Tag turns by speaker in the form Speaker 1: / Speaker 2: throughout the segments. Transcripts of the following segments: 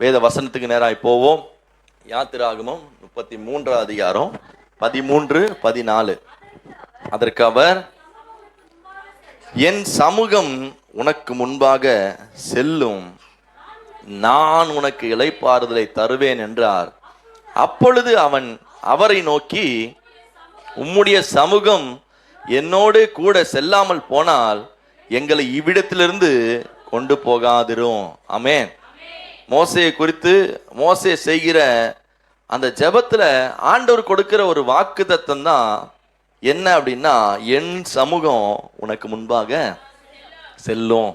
Speaker 1: வேத வசனத்துக்கு நேராய் போவோம். யாத்திராகமம் 33 அதிகாரம் 13, 14. அதற்கு அவர், என் சமூகம் உனக்கு முன்பாக செல்லும், நான் உனக்கு இளைப்பாறுதலை தருவேன் என்றார். அப்பொழுது அவன் அவரை நோக்கி, உம்முடைய சமூகம் என்னோடு கூட செல்லாமல் போனால் எங்களை இவ்விடத்திலிருந்து கொண்டு போகாதிரும். ஆமென். மோசேயை குறித்து மோசே செய்கிற அந்த ஜெபத்துல ஆண்டவர் கொடுக்கிற ஒரு வாக்குத்தத்தம் தான் என்ன அப்படின்னா, என் சமூகம் உனக்கு முன்பாக செல்லும்.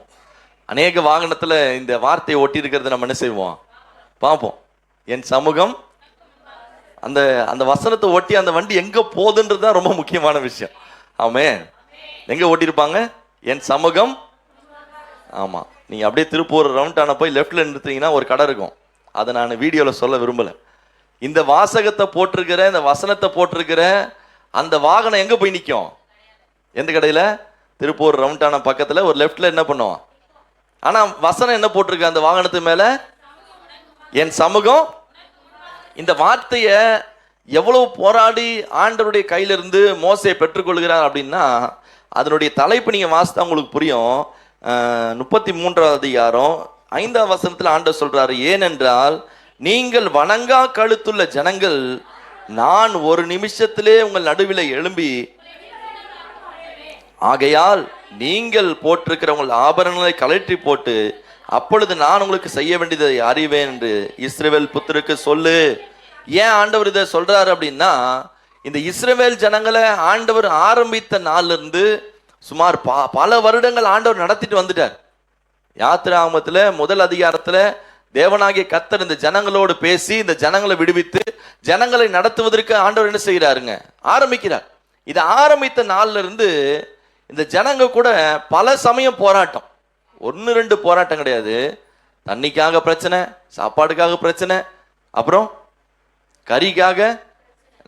Speaker 1: அநேக வாகனத்துல இந்த வார்த்தையை ஒட்டி இருக்கிறத நம்ம என்ன செய்வோம், பார்ப்போம். என் சமூகம், அந்த அந்த வசனத்தை ஒட்டி அந்த வண்டி எங்க போகுதுன்றது தான் ரொம்ப முக்கியமான விஷயம். ஆமென். எங்க ஓட்டியிருப்பாங்க? என் சமூகம். ஆமா, நீங்க அப்படியே திருப்பூர் ரவுண்டான போய் லெஃப்ட்ல நிறுத்தீங்கன்னா ஒரு கடை இருக்கும். அதை நான் வீடியோல சொல்ல விரும்பல. இந்த வாசகத்தை போட்டிருக்கிற, இந்த வசனத்தை போட்டிருக்கிற அந்த வாகனம் எங்க போய் நிற்கும்? எந்த கடையில? திருப்பூர் ரவுண்டான பக்கத்துல ஒரு லெஃப்ட்ல என்ன பண்ணுவோம். ஆனா வசனம் என்ன போட்டிருக்கு அந்த வாகனத்து மேல? என் சமூகம். இந்த வார்த்தைய எவ்வளவு போராடி ஆண்டவருடைய கையிலிருந்து மோசே பெற்றுக்கொள்கிறார் அப்படின்னா, அதனுடைய தலைப்பு நீங்க வாசித்தா உங்களுக்கு புரியும். 33 அதிகாரம் 5ஆம் வசனத்தில் ஆண்டவர் சொல்றாரு, ஏனென்றால் நீங்கள் வணங்கா கழுத்துள்ள ஜனங்கள், நான் ஒரு நிமிஷத்திலே உங்கள் நடுவில் எழும்பி, ஆகையால் நீங்கள் போட்டிருக்கிற உங்கள் ஆபரணங்களை கழற்றி போட்டு, அப்பொழுது நான் உங்களுக்கு செய்ய வேண்டியதை அறிவேன் என்று இஸ்ரவேல் புத்திரருக்கு சொல்லு. ஏன் ஆண்டவர் இதை சொல்றாரு அப்படின்னா, இந்த இஸ்ரவேல் ஜனங்களை ஆண்டவர் ஆரம்பித்த நாள்ல இருந்து சுமார் பல வருடங்கள் ஆண்டவர் நடத்திட்டு வந்துட்டார். யாத்திராகமத்துல முதல் அதிகாரத்துல தேவனாகிய கர்த்தர் இந்த ஜனங்களோடு பேசி இந்த ஜனங்களை விடுவித்து ஜனங்களை நடத்துவதற்கு ஆண்டவர் என்ன செய்கிறாருங்க, ஆரம்பிக்கிறார். இதை ஆரம்பித்த நாள்ல இருந்து இந்த ஜனங்க கூட பல சமயம் போராட்டம். 1-2 போராட்டம் கிடையாது. தண்ணிக்காக பிரச்சனை, சாப்பாடுக்காக பிரச்சனை, அப்புறம் கறிக்காக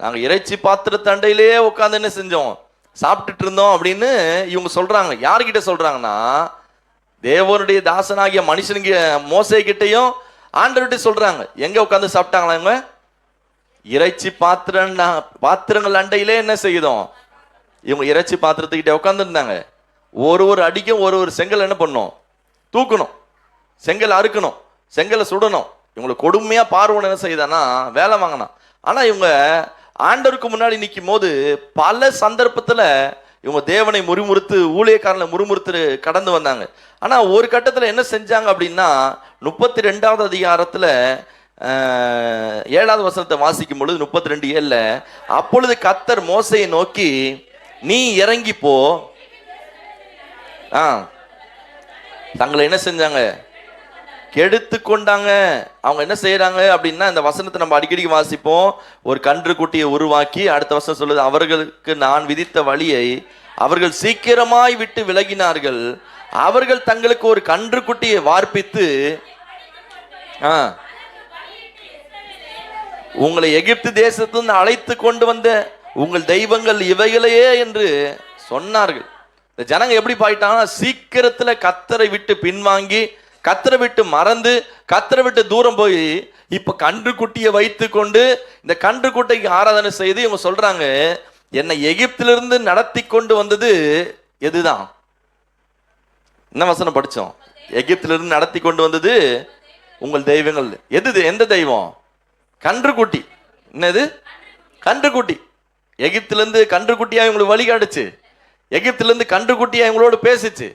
Speaker 1: நாங்கள் இறைச்சி பாத்திர தண்டையிலே உட்காந்து என்ன செஞ்சோம், சாப்பிட்டுட்டு இருந்தோம் அப்படின்னு இவங்க சொல்றாங்க. யார்கிட்ட சொல்றாங்கன்னா, தேவனுடைய தாசனாகிய மனுஷனுங்க மோசே கிட்டையும் ஆண்டவர்கிட்ட சொல்றாங்க. எங்க உட்காந்து சாப்பிட்டாங்களா இவங்க? இறைச்சி பாத்திரங்கள் அண்டையிலே என்ன செய்யுதோம், இவங்க இறைச்சி பாத்திரத்துக்கிட்ட உட்காந்து இருந்தாங்க. ஒரு அடிக்கும் ஒரு செங்கல் என்ன பண்ணும், தூக்கணும், செங்கல் அறுக்கணும், செங்கலை சுடணும். இவங்களுக்கு கொடுமையா பார்வன் என்ன செய்தானா, வேலை வாங்கினான். ஆனா இவங்க ஆண்டவருக்கு முன்னாடி நிற்கும் போது பல சந்தர்ப்பத்துல இவங்க தேவனை முறுமுறுத்து, ஊழியக்காரனை முறுமுறுத்து கடந்து வந்தாங்க. ஆனா ஒரு கட்டத்துல என்ன செஞ்சாங்க அப்படின்னா, 32ஆவது அதிகாரத்துல 7ஆவது வசனத்தை வாசிக்கும் பொழுது 32:7, அப்பொழுது கர்த்தர் மோசேயை நோக்கி, நீ இறங்கி போ. தங்களை என்ன செஞ்சாங்க, கெடுத்து கொண்டாங்க. அவங்க என்ன செய்யறாங்க அப்படின்னா, இந்த வசனத்தை நம்ம அடிக்கடி வாசிப்போம். ஒரு கன்று குட்டியை உருவாக்கி, அடுத்த வசனம் சொல்லுது, அவர்களுக்கு நான் விதித்த வழியை அவர்கள் சீக்கிரமாய் விட்டு விலகினார்கள். அவர்கள் தங்களுக்கு ஒரு கன்று குட்டியை வார்ப்பித்து, உங்களை எகிப்து தேசத்திலிருந்து அழைத்து கொண்டு வந்த உங்கள் தெய்வங்கள் இவைகளையே என்று சொன்னார்கள். இந்த ஜனங்க எப்படி பாயிட்டாங்கன்னா, சீக்கிரத்துல கர்த்தரை விட்டு பின்வாங்கி, கர்த்தரை விட்டு மறந்து, கர்த்தரை விட்டு தூரம் போய் இப்ப கன்று குட்டியை வைத்து கொண்டு இந்த கன்று குட்டைக்கு ஆராதனை செய்து இவங்க சொல்றாங்க, என்னை எகிப்திலிருந்து நடத்தி கொண்டு வந்தது எதுதான்? என்ன வசனம் படிச்சோம்? எகிப்திலிருந்து நடத்தி கொண்டு வந்தது உங்கள் தெய்வங்கள். எது? எந்த தெய்வம்? கன்று குட்டி. என்னது? கன்று குட்டி. எகிப்திலிருந்து கன்று குட்டியா இவங்களுக்கு வழிகாடுச்சு. எகிப்திலிருந்து கன்று குட்டியா இவங்களோடு பேசிச்சு.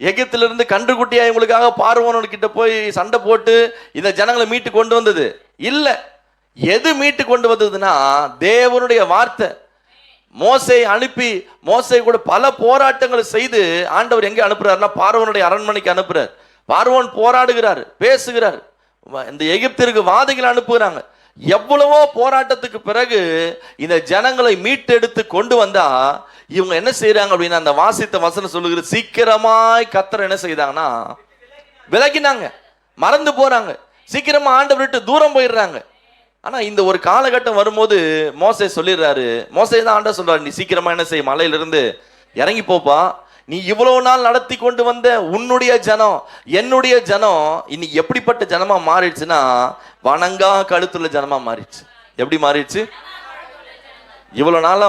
Speaker 1: எகிப்திலிருந்து கன்று குட்டியா இவங்களுக்காக பார்வோன் கிட்ட போய் சண்டை போட்டு இந்த ஜனங்களை மீட்டு கொண்டு வந்தது இல்ல. எது மீட்டு கொண்டு வந்ததுன்னா, தேவனுடைய வார்த்தை. மோசே அனுப்பி, மோசே கூட பல போராட்டங்களை செய்து ஆண்டவர் எங்க அனுப்புறாருன்னா, பார்வோனுடைய அரண்மனைக்கு அனுப்புறார். பார்வோன் போராடுகிறார், பேசுகிறார். இந்த எகிப்திற்கு வாதிகள் அனுப்புகிறாங்க. எவ்வளவோ போராட்டத்துக்கு பிறகு இந்த ஜனங்களை மீட்டெடுத்து கொண்டு வந்தா இவங்க என்ன செய்யறாங்க அப்படின்னா, அந்த வாசித்த வசனம் சொல்லுகிற, சீக்கிரமாய் கர்த்தர் என்ன செய்தாங்கன்னா விலகினாங்க, மறந்து போறாங்க, சீக்கிரமா ஆண்டவர் விட்டு தூரம் போயிடுறாங்க. ஆனா இந்த ஒரு காலகட்டம் வரும்போது மோசே சொல்லிடுறாரு, மோசே தான் ஆண்டவர் சொல்றாரு, நீ சீக்கிரமா என்ன செய்ய, மலையிலிருந்து இறங்கி போப்பா, நீ இவ்வளவு நாள் நடத்தி கொண்டு வந்த உன்னுடைய ஜனம், என்னுடைய ஜனம் இன்னைக்கு எப்படிப்பட்ட ஜனமா மாறிடுச்சுன்னா வணங்கா கழுத்துள்ள ஜனமா மாறிடுச்சு. எப்படி மாறிடுச்சு? இவ்வளவு நாளா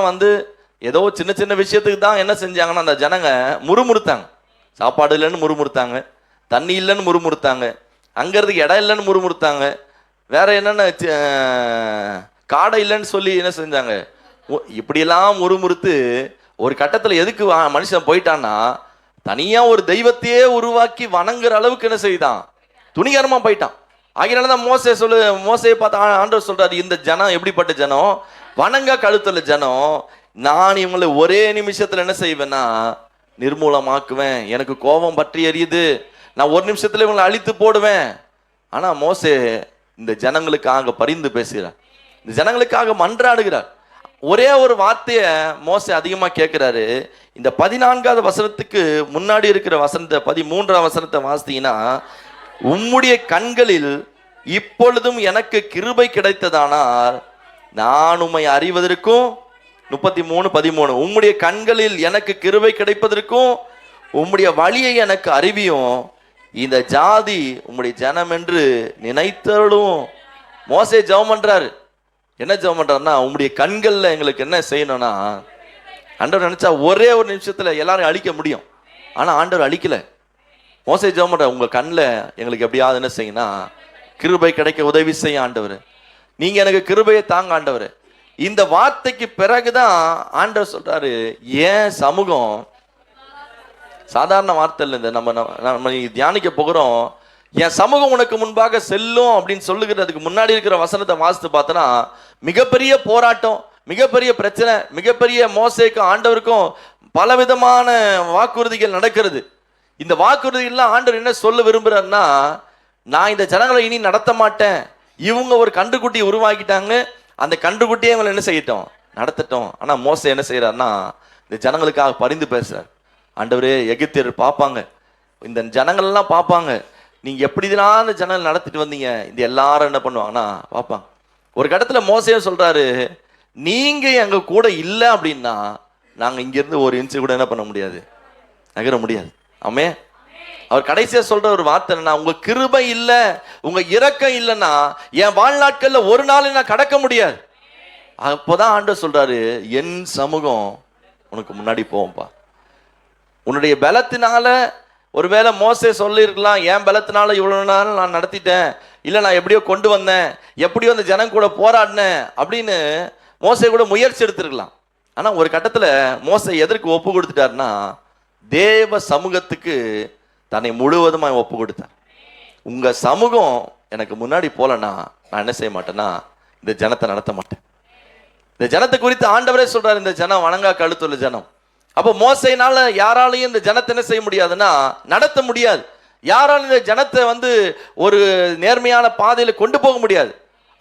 Speaker 1: ஏதோ சின்ன சின்ன விஷயத்துக்கு தான் என்ன செஞ்சாங்கன்னா அந்த ஜனங்க முறுமுறுத்தாங்க. சாப்பாடு இல்லைன்னு முறுமுறுத்தாங்க, தண்ணி இல்லைன்னு முறுமுறுத்தாங்க, அங்கிறதுக்கு இடம் இல்லைன்னு முறுமுறுத்தாங்க, வேற என்னென்ன காடை இல்லைன்னு சொல்லி என்ன செஞ்சாங்க, இப்படியெல்லாம் முறுமுறுத்து ஒரு கட்டத்தில் எதுக்கு மனுஷன் போயிட்டான்னா தனியா ஒரு தெய்வத்தையே உருவாக்கி வணங்குற அளவுக்கு என்ன செய்தான், துணிகரமா போயிட்டான். ஆகினாலதான் மோசையை பார்த்து ஆண்டவர் சொல்றாரு, இந்த ஜனம் எப்படிப்பட்ட ஜனம், வணங்க கழுத்துள்ள ஜனம், நான் இவங்களை ஒரே நிமிஷத்துல என்ன செய்வேன்னா நிர்மூலமாக்குவேன். எனக்கு கோபம் பற்றி எரியுது, நான் ஒரு நிமிஷத்துல இவங்களை அழித்து போடுவேன். ஆனா மோசே இந்த ஜனங்களுக்காக பரிந்து பேசுகிறார், இந்த ஜனங்களுக்காக மன்றாடுகிறார். ஒரே ஒரு வார்த்தைய மோசே அதிகமா கேட்கிறாரு. இந்த 14வது வசனத்துக்கு முன்னாடி இருக்கிற வசனத்தை 13ஆம் வசனத்தை வாசித்தீங்கன்னா, உம்முடைய கண்களில் இப்பொழுதும் எனக்கு கிருபை கிடைத்ததானால் நான் உம்மை அறிவதற்கும், 33:13, உம்முடைய கண்களில் எனக்கு கிருபை கிடைப்பதற்கும் உம்முடைய வழியை எனக்கு அறிவியும், இந்த ஜாதி உம்முடைய ஜனம் என்று நினைத்தருளும். மோசே ஜெபம் பண்றாரு. என்ன ஜெபம் பண்றாருன்னா, உம்முடைய கண்கள்ல எங்களுக்கு என்ன செய்யணும்னா, ஆண்டவர் நினைச்சா ஒரே ஒரு நிமிஷத்துல எல்லாரும் அழிக்க முடியும், ஆனா ஆண்டவர் அழிக்கல. மோசே ஜெபம் பண்றாரு, உங்க கண்ணில் எங்களுக்கு எப்படியாவது என்ன செய்யணும்னா கிருபை கிடைக்க உதவி செய்ய ஆண்டவர், நீங்க எனக்கு கிருபையை தாங்க ஆண்டவர். இந்த வார்த்தைக்கு பிறகுதான் ஆண்டவர் சொல்றாரு, ஏன் சமூகம் சாதாரண வார்த்தை இல்லை, நம்ம தியானிக்க போகிறோம். என் சமூகம் உனக்கு முன்பாக செல்லும் அப்படின்னு சொல்லுகிறதுக்கு முன்னாடி இருக்கிற வசனத்தை வாசித்து பார்த்தோன்னா மிகப்பெரிய போராட்டம், மிகப்பெரிய பிரச்சனை, மிகப்பெரிய மோசேக்கும் ஆண்டவருக்கும் பலவிதமான வாக்குறுதிகள் நடக்கிறது. இந்த வாக்குறுதிகள்லாம் ஆண்டவர் என்ன சொல்ல விரும்புறாருன்னா, நான் இந்த ஜனங்களை இனி நடத்த மாட்டேன், இவங்க ஒரு கன்றுக்குட்டியை உருவாக்கிட்டாங்க, அந்த கன்றுக்குட்டியே இவங்களை என்ன செய்யட்டும், நடத்தட்டும். ஆனா மோசே என்ன செய்யறாருன்னா இந்த ஜனங்களுக்காக பரிந்து பேசுறாரு. ஆண்டவரே, எகிப்தியர் பார்ப்பாங்க, இந்த ஜனங்கள்லாம் பார்ப்பாங்க, நீங்க எப்படிதான் அந்த ஜனங்கள் நடத்திட்டு வந்தீங்க, இந்த எல்லாரும் என்ன பண்ணுவாங்கன்னா பார்ப்பாங்க. ஒரு கட்டத்துல மோசே சொல்றாரு, நீங்க எங்க கூட இல்லை அப்படின்னா நாங்க இங்கிருந்து ஒரு இன்ச்சு கூட என்ன பண்ண முடியாது, நகர முடியாது. ஆமே. அவர் கடைசியா சொல்ற ஒரு வார்த்தை என்னன்னா, உங்க கிருபை இல்ல, உங்க இரக்கம் இல்லைன்னா என் வாழ்நாட்கள்ல ஒரு நாள் நான் கடக்க முடியாது. அப்போதான் ஆண்டவர் சொல்றாரு, என் சமூகம் உனக்கு முன்னாடி போவோம்பா. உன்னுடைய பலத்தினால ஒருவேளை மோசே சொல்லியிருக்கலாம், என் பலத்தினால இவ்வளவு நாள் நான் நடத்திட்டேன், இல்லை நான் எப்படியோ கொண்டு வந்தேன், எப்படியோ அந்த ஜனம் கூட போராடினேன் அப்படின்னு மோசே கூட முயற்சி எடுத்திருக்கலாம். ஆனா ஒரு கட்டத்துல மோசே எதற்கு ஒப்பு கொடுத்துட்டாருன்னா, தேவ சமூகத்துக்கு தன்னை முழுவதுமாக ஒப்பு கொடுத்தார். உங்க சமூகம் எனக்கு முன்னாடி போலன்னா நான் என்ன செய்ய மாட்டேன்னா இந்த ஜனத்தை நடத்த மாட்டேன். இந்த ஜனத்தை குறித்து ஆண்டவரே சொல்றாரு, இந்த ஜனம் வணங்கா கழுத்துள்ள ஜனம். அப்போ மோசையினால யாராலையும் இந்த ஜனத்தை என்ன செய்ய முடியாதுன்னா நடத்த முடியாது. யாராலும் இந்த ஜனத்தை ஒரு நேர்மையான பாதையில கொண்டு போக முடியாது.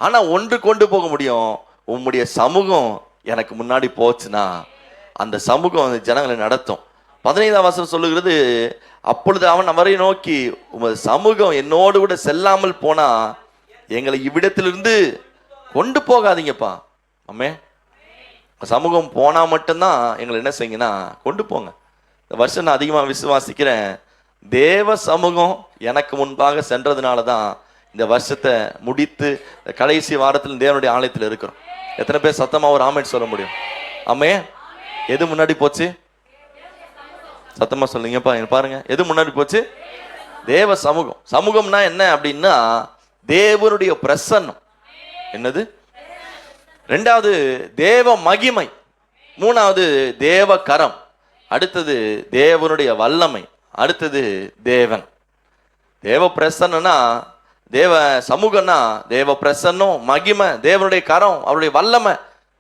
Speaker 1: ஆனா ஒன்று கொண்டு போக முடியும், உம்முடைய சமூகம் எனக்கு முன்னாடி போச்சுன்னா அந்த சமூகம் அந்த ஜனங்களை நடத்தும். 15ஆம் வசனம் சொல்லுகிறது, அப்பொழுது அவன் அவரை நோக்கி, உமது சமூகம் என்னோடு கூட செல்லாமல் போனா எங்களை இவ்விடத்திலிருந்து கொண்டு போகாதீங்கப்பா. ஆமே. சமூகம் போனா மட்டும்தான் எங்களை என்ன செய்யுங்கன்னா கொண்டு போங்க. இந்த வருஷம் நான் அதிகமாக விசுவாசிக்கிறேன், தேவ சமூகம் எனக்கு முன்பாக சென்றதுனால தான் இந்த வருஷத்தை முடித்து கடைசி வாரத்தில் தேவனுடைய ஆலயத்தில் இருக்கிறோம். எத்தனை பேர் சத்தமா ஒரு ஆமென் சொல்ல முடியும்? ஆமே. எது முன்னாடி போச்சு? சத்தமா சொல்லுங்கப்பா. பாருங்க, எது முன்னாடி போச்சு? தேவ சமூகம். சமூகம்னா என்ன அப்படின்னா தேவனுடைய பிரசன்னம். என்னது? ரெண்டாவது தேவ மகிமை, மூணாவது தேவ கரம், அடுத்தது தேவனுடைய வல்லமை, அடுத்தது தேவன். தேவ பிரசன்னா தேவ சமூகம்னா தேவ பிரசன்னம், மகிமை, தேவனுடைய கரம், அவருடைய வல்லமை,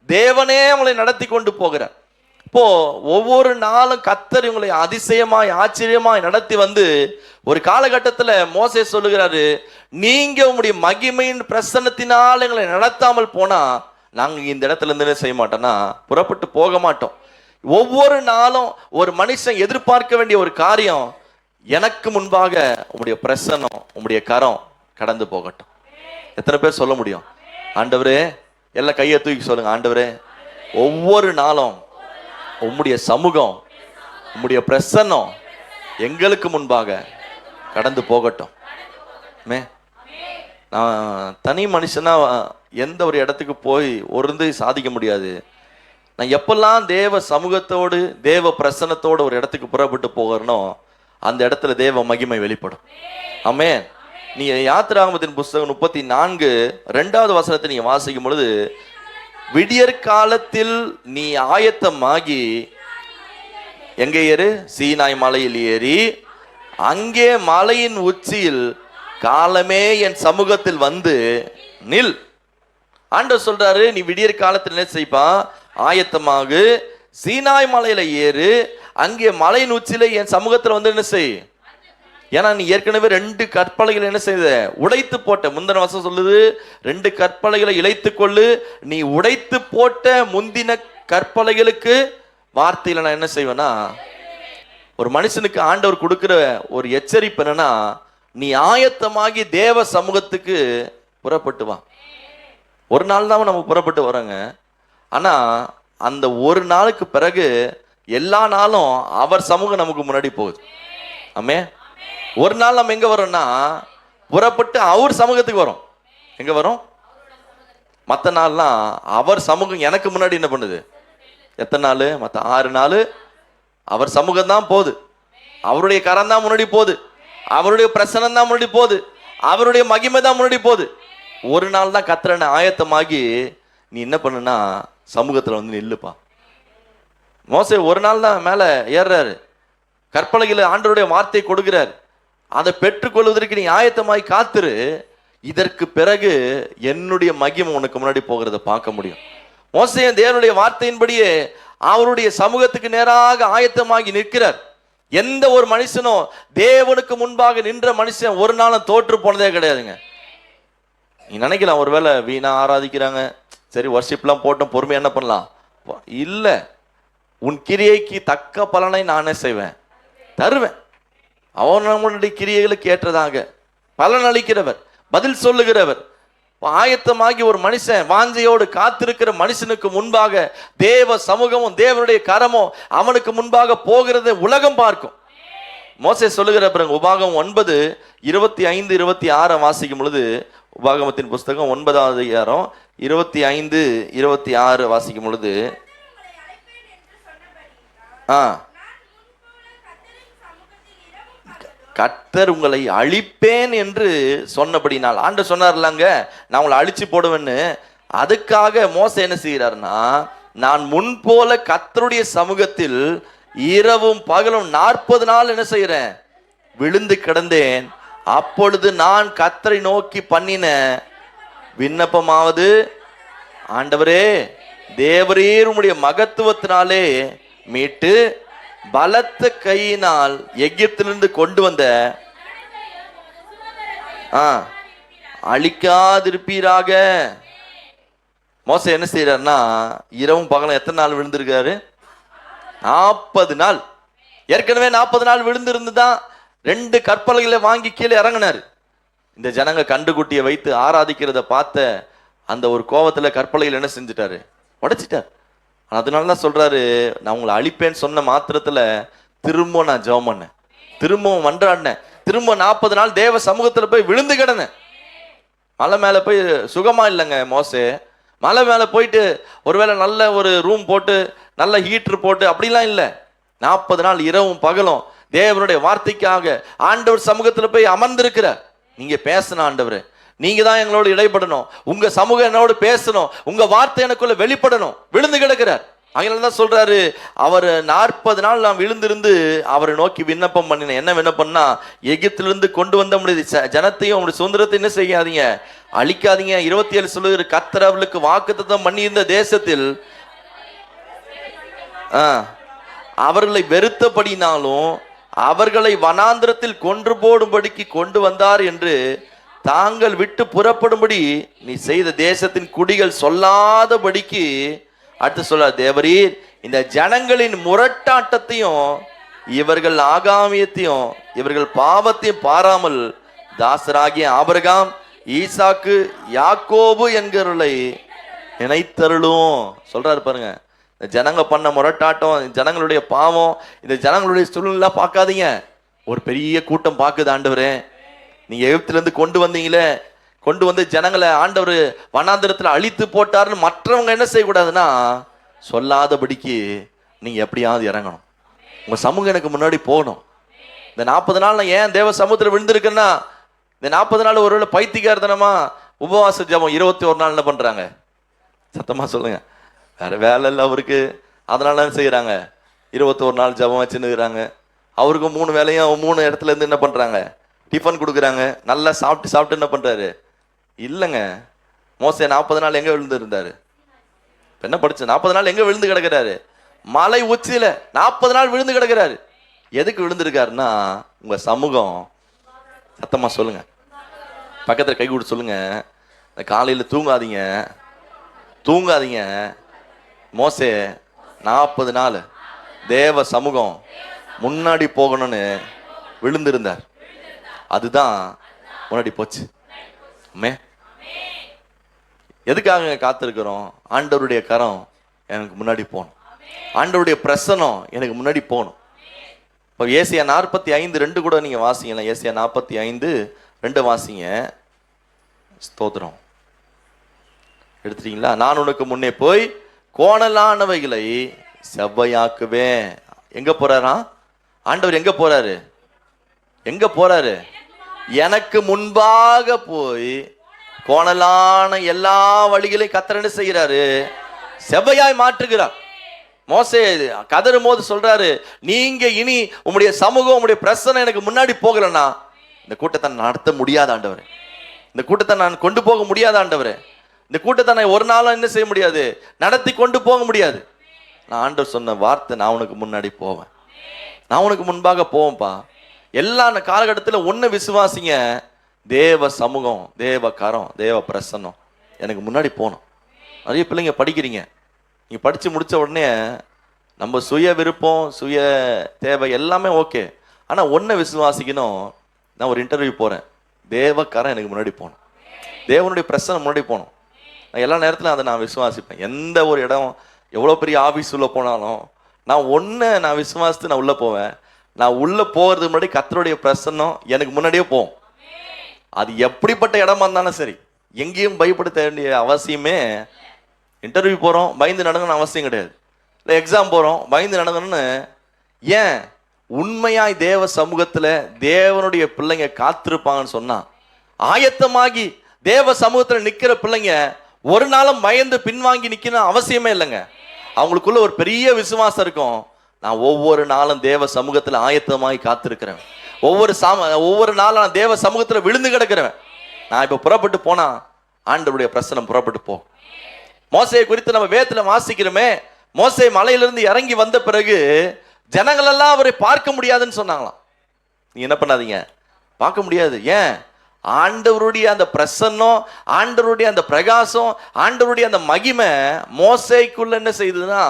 Speaker 1: தேவனே அவங்களை நடத்தி கொண்டு போகிறார். இப்போ ஒவ்வொரு நாளும் கர்த்தர் இவங்களை அதிசயமாய் ஆச்சரியமாய் நடத்தி ஒரு காலகட்டத்தில் மோசே சொல்லுகிறாரு, நீங்க உங்களுடைய மகிமையின் பிரசன்னத்தினால் எங்களை நடத்தாமல் போனா நாங்க இந்த இடத்துல இருந்து செய்ய மாட்டோம்னா புறப்பட்டு போக மாட்டோம். ஒவ்வொரு நாளும் ஒரு மனுஷன் எதிர்பார்க்க வேண்டிய ஒரு காரியம், எனக்கு முன்பாக உங்களுடைய பிரசன்னம், உங்களுடைய கரம் கடந்து போகட்டும். எத்தனை பேர் சொல்ல முடியும்? ஆண்டவரே, எல்லாம் கையை தூக்கி சொல்லுங்க, ஆண்டவரே ஒவ்வொரு நாளும் உம்முடைய சமூகம் உம்முடைய பிரசன்னம் எங்களுக்கு முன்பாக கடந்து போகட்டும். நான் தனி மனுஷனா எந்த ஒரு இடத்துக்கு போய் ஒருந்து சாதிக்க முடியாது. நான் எப்பெல்லாம் தேவ சமூகத்தோடு தேவ பிரசன்னத்தோடு ஒரு இடத்துக்கு புறப்பட்டு போகிறனோ அந்த இடத்துல தேவ மகிமை வெளிப்படும். ஆமென். நீங்க யாத்திராகமத்தின் புஸ்தகம் 34:2 வசனத்தை நீங்க வாசிக்கும் பொழுது, விடியற் காலத்தில் நீ ஆயத்தமாகி எங்கே ஏறு? சீனாய் மலையில் ஏறி அங்கே மலையின் உச்சியில் காலமே என் சமூகத்தில் வந்து நில். ஆண்டவர் சொல்றாரு, நீ விடியற் காலத்தில் என்ன செய்ப்பா? ஆயத்தமாக சீனாய் மலையில ஏறு, அங்கே மலையின் உச்சியில என் சமூகத்தில் வந்து என்ன செய். ஏன்னா நீ ஏற்கனவே 2 கற்பலைகளை என்ன செய்த? உடைத்து போட்ட. முந்தின வசனம் சொல்லுது, 2 கற்பலைகளை இழைத்து கொள்ளு. நீ உடைத்து போட்ட முந்தின கற்பலைகளுக்கு வார்த்தையில நான் என்ன செய்வேன்னா, ஒரு மனுஷனுக்கு ஆண்டவர் கொடுக்கிற ஒரு எச்சரிப்பு என்னன்னா, நீ ஆயத்தமாகி தேவ சமூகத்துக்கு புறப்பட்டு வா. ஒரு நாள் தான் நம்ம புறப்பட்டு வரோங்க. ஆனா அந்த ஒரு நாளுக்கு பிறகு எல்லா நாளும் அவர் சமூகம் நமக்கு முன்னாடி போகுது. ஆமே. ஒரு நாள் நம்ம எங்க வரோம்னா புறப்பட்டு அவர் சமூகத்துக்கு வரோம். எங்க வரோம்? மற்ற நாள்லாம் அவர் சமூகம் எனக்கு முன்னாடி என்ன பண்ணுது? எத்தனை நாள்? மற்ற 6 நாள் அவர் சமூகம் தான் போகுது. அவருடைய கரம் தான் முன்னாடி போகுது. அவருடைய பிரசனம் தான் முன்னாடி போகுது. அவருடைய மகிமை தான் முன்னாடி போகுது. ஒரு நாள் தான் கத்திரனை ஆயத்தமாகி நீ என்ன பண்ணுனா சமூகத்துல வந்து நில்லுப்பா. மோசே ஒரு நாள் தான் மேல ஏறுறாரு. கற்பலைகளை ஆண்டவருடைய வார்த்தை கொடுக்கிறார். அதை பெற்றுக்கொள்வதற்கு நீ ஆயத்தமாகி காத்துரு. இதற்கு பிறகு என்னுடைய மகிமை உனக்கு முன்னாடி போகிறத பார்க்க முடியும். மோசே தேவனுடைய வார்த்தையின்படியே அவருடைய சமூகத்துக்கு நேராக ஆயத்தமாகி நிற்கிறார். எந்த ஒரு மனுஷனும் தேவனுக்கு முன்பாக நின்ற மனுஷன் ஒரு நாளும் தோற்று போனதே கிடையாதுங்க. நீ நினைக்கலாம் ஒருவேளை வீணா ஆராதிக்கிறாங்க, சரி வர்ஷிப்லாம் போட்டோம், பொறுமை என்ன பண்ணலாம். இல்ல, உன் கிரியைக்கு தக்க பலனை நானே செய்வேன், தருவேன். அவன் நம்மளுடைய கிரியைகளுக்கு ஏற்றதாக பலன் அளிக்கிறவர், பதில் சொல்லுகிறவர். ஆயத்தமாகி ஒரு மனுஷன் வாஞ்சையோடு காத்திருக்கிற மனுஷனுக்கு முன்பாக தேவ சமூகமும் தேவனுடைய கரமும் அவனுக்கு முன்பாக போகிறத உலகம் பார்க்கும். மோசே சொல்லுகிற பிறகு உபாகமம் 9:25-26 வாசிக்கும் பொழுது, உபாகமத்தின் புஸ்தகம் 9வது அதிகாரம் 25-26 வாசிக்கும் பொழுது, கர்த்தர் உங்களை அழிப்பேன் என்று சொன்னபடினால், ஆண்டவர் சொன்னார்லாங்க நான் உங்களை அழிச்சு போடுவேன்னு. அதுக்காக மோசே என்ன செய்கிறார்னா, நான் முன்போல கர்த்தருடைய சமூகத்தில் இரவும் பகலும் 40 நாள் என்ன செய்கிறேன்? விழுந்து கிடந்தேன். அப்பொழுது நான் கர்த்தரை நோக்கி பண்ணின விண்ணப்பமாவது, ஆண்டவரே தேவரீர் உம்முடைய மகத்துவத்தினாலே மீட்டு பலத்த கையினால் எகிப்திலிருந்து கொண்டு வந்த அழிக்காதிருப்பீராக. மோசே என்ன செய்யறாருன்னா, இரவும் பகலும் எத்தனை நாள் விழுந்திருக்காரு? 40 நாள். ஏற்கனவே 40 நாள் விழுந்திருந்துதான் 2 கற்பலைகளை வாங்கி கீழே இறங்கினாரு. இந்த ஜனங்க கண்டுகுட்டியை வைத்து ஆராதிக்கிறத பார்த்த அந்த ஒரு கோபத்துல கற்பலையில் என்ன செஞ்சுட்டாரு? உடைச்சிட்டார். அதனாலதான் சொல்றாரு, நான் உங்களை அழிப்பேன்னு சொன்ன மாத்திரத்துல திரும்ப நான் ஜெபம் பண்ணேன், திரும்பவும் மன்றாடினேன், திரும்ப 40 நாள் தேவ சமூகத்துல போய் விழுந்து கிடந்தேன். மலை மேல போய் சுகமா இல்லைங்க மோசே. மலை மேல போயிட்டு ஒருவேளை நல்ல ஒரு ரூம் போட்டு நல்ல ஹீட்டர் போட்டு அப்படிலாம் இல்லை. 40 நாள் இரவும் பகலும் தேவனுடைய வார்த்தைக்காக ஆண்டவர் சமூகத்துல போய் அமர்ந்திருக்கிறார். நீங்க பேசணும் ஆண்டவர், நீங்க தான் எங்களோடு இடைப்படணும், உங்க சமூகம் என்னோடு பேசணும், உங்க வார்த்தை எனக்குள்ள வெளிப்படணும். விழுந்து கிடக்கிறார். அதனாலதான் சொல்றாரு, அவர் 40 நாள் நான் விழுந்திருந்து அவரை நோக்கி விண்ணப்பம் பண்ணினேன். என்ன விண்ணப்பம்னா, எகிப்திலிருந்து கொண்டு வந்த முடியாது ஜனத்தையும் உங்களுடைய சுதந்திரத்தை என்ன செய்யாதீங்க, அழிக்காதீங்க. 27 சொல்லுகிற, கர்த்தர் அவர்களுக்கு வாக்குத்தத்தம் பண்ணியிருந்த தேசத்தில் அவர்களை வெறுத்தபடினாலும் அவர்களை வனாந்திரத்தில் கொன்று போடும்படிக்கு கொண்டு வந்தார் என்று தாங்கள் விட்டு புறப்படும்படி நீ செய்த தேசத்தின் குடிகள் சொல்லாதபடிக்கு. அடுத்து சொல்ல, தேவரீர் இந்த ஜனங்களின் முரட்டாட்டத்தையும் இவர்கள் ஆகாமியத்தையும் இவர்கள் பாவத்தையும் பாராமல் தாசராகிய ஆபிரகாம், ஈசாக்கு, யாக்கோபு என்கிறவர்களை நினைத்தருளும். சொல்றாரு பாருங்க, இந்த ஜனங்க பண்ண முரட்டாட்டம், ஜனங்களுடைய பாவம், இந்த ஜனங்களுடைய சூழ்நிலை பார்க்காதீங்க. ஒரு பெரிய கூட்டம் பார்க்குது. ஆண்டவரே, நீங்க எகிப்திலிருந்து கொண்டு வந்தீங்களே, கொண்டு வந்து ஜனங்களை ஆண்டவர் வனாந்திரத்தில் அழித்து போட்டாருன்னு மற்றவங்க என்ன செய்யக்கூடாதுன்னா சொல்லாதபடிக்கு நீங்க எப்படியாவது இறங்கணும். உங்க சமூகம் எனக்கு முன்னாடி போகணும். இந்த 40 நாள் நான் ஏன் தேவ சமூகத்தில் விழுந்திருக்கேன்னா, இந்த 40 நாள் ஒருவேளை பைத்தியக்காரத்தனமா உபவாச ஜபம் 21 நாள் என்ன பண்றாங்க? சத்தமா சொல்லுங்க. வேற வேலை இல்லை அவருக்கு, அதனால என்ன செய்யறாங்க? 21 நாள் ஜபம் வச்சுன்னுக்குறாங்க. அவருக்கு 3 வேலையும் 3 இடத்துல இருந்து என்ன பண்றாங்க? டிஃபன் கொடுக்குறாங்க. நல்லா சாப்பிட்டு என்ன பண்றாரு? இல்லைங்க, மோசே 40 நாள் எங்க விழுந்து இருந்தாரு? என்ன படிச்சு 40 நாள் எங்க விழுந்து கிடக்கிறாரு? மலை உச்சியில 40 நாள் விழுந்து கிடக்கிறாரு. எதுக்கு விழுந்திருக்காருன்னா, உங்க சமூகம். சத்தமா சொல்லுங்க, பக்கத்துல கை கொடுத்து சொல்லுங்க. காலையில தூங்காதீங்க. மோசே 40 நாள் தேவ சமூகம் முன்னாடி போகணும்னு விழுந்திருந்தார். அதுதான் முன்னாடி போச்சு. எதுக்காக காத்திருக்கிறோம்? ஆண்டவருடைய கரம் எனக்கு முன்னாடி போகணும், ஆண்டவருடைய பிரசனம் எனக்கு முன்னாடி போகணும். இப்போ ஏசியா 45:2 கூட நீங்க வாசிங்களா? ஏசியா 45:2 வாசிங்க. ஸ்தோத்திரம். எடுத்துட்டீங்களா? நான் உனக்கு முன்னே போய் கோணலானவைகளை செவ்வையாக்குவேன். எங்க போறாரா ஆண்டவர்? எங்க போறாரு? எனக்கு முன்பாக போய் கோணலான எல்லா வழிகளையும் கர்த்தர் என்ன செய்கிறாரு? செவ்வையாய் மாற்றுகிறார். மோசே கதறும் போது சொல்றாரு, நீங்க இனி உங்களுடைய சமூகம், உங்களுடைய பிரச்சனை எனக்கு முன்னாடி போகலன்னா இந்த கூட்டத்தை நடத்த முடியாத ஆண்டவரே, இந்த கூட்டத்தை நான் கொண்டு போக முடியாத ஆண்டவரே, இந்த கூட்டத்தை நான் ஒரு நாளும் என்ன செய்ய முடியாது, நடத்தி கொண்டு போக முடியாது. நான் ஆண்டவர் சொன்ன வார்த்தை, நான் உனக்கு முன்னாடி போவேன், நான் உனக்கு முன்பாக போவேன்ப்பா. எல்லா காலகட்டத்தில் ஒன்று விசுவாசிங்க, தேவ சமூகம், தேவ கரம், தேவ பிரசன்னம் எனக்கு முன்னாடி போகணும். நிறைய பிள்ளைங்க படிக்கிறீங்க, நீங்கள் படித்து முடித்த உடனே நம்ம சுய விருப்பம், சுய தேவை எல்லாமே ஓகே. ஆனால் ஒன்றை விசுவாசிக்கணும். நான் ஒரு இன்டர்வியூ போகிறேன், தேவ கரம் எனக்கு முன்னாடி போகணும், தேவனுடைய பிரசன்னம் முன்னாடி போகணும். நான் எல்லா நேரத்திலும் அதை நான் விசுவாசிப்பேன். எந்த ஒரு இடம், எவ்வளோ பெரிய ஆஃபீஸ் உள்ளே போனாலும் நான் விசுவாசித்து நான் உள்ளே போவேன். நான் உள்ளே போகிறதுக்கு முன்னாடி கர்த்தருடைய பிரசன்னம் எனக்கு முன்னாடியே போகும். அது எப்படிப்பட்ட இடமா இருந்தாலும் சரி, எங்கேயும் பயப்படுத்த வேண்டிய அவசியமே. இன்டர்வியூ போகிறோம், பயந்து நடங்கணும்னு அவசியம் கிடையாது. இல்லை எக்ஸாம் போகிறோம், பயந்து நடங்கணும்னு. ஏன்? உண்மையாய் தேவ சமூகத்தில் தேவனுடைய பிள்ளைங்க காத்திருப்பாங்கன்னு சொன்னா, ஆயத்தமாகி தேவ சமூகத்தில் நிற்கிற பிள்ளைங்க ஒரு நாளும் பயந்து பின்வாங்கி நிற்கணும் அவசியமே இல்லைங்க. அவங்களுக்குள்ள ஒரு பெரிய விசுவாசம் இருக்கும். நான் ஒவ்வொரு நாளும் தேவ சமூகத்தில் ஆயத்தமாகி காத்திருக்கிறேன், ஒவ்வொரு நாளும் நான் தேவ சமூகத்தில் விழுந்து கிடக்கிறேன். நான் இப்போ புறப்பட்டு போனா ஆண்டவருடைய பிரசனம் புறப்பட்டு போ. மோசையை குறித்து நம்ம வேதத்தில் வாசிக்கிறோமே, மோசே மலையிலிருந்து இறங்கி வந்த பிறகு ஜனங்கள் எல்லாம் அவரை பார்க்க முடியாதுன்னு சொன்னாங்களாம். நீங்க என்ன பண்ணாதீங்க, பார்க்க முடியாது. ஏன்? ஆண்டவருடைய அந்த பிரசன்னம், ஆண்டவருடைய அந்த பிரகாசம், ஆண்டவருடைய அந்த மகிமை மோசேக்குள்ள என்ன செய்ததுன்னா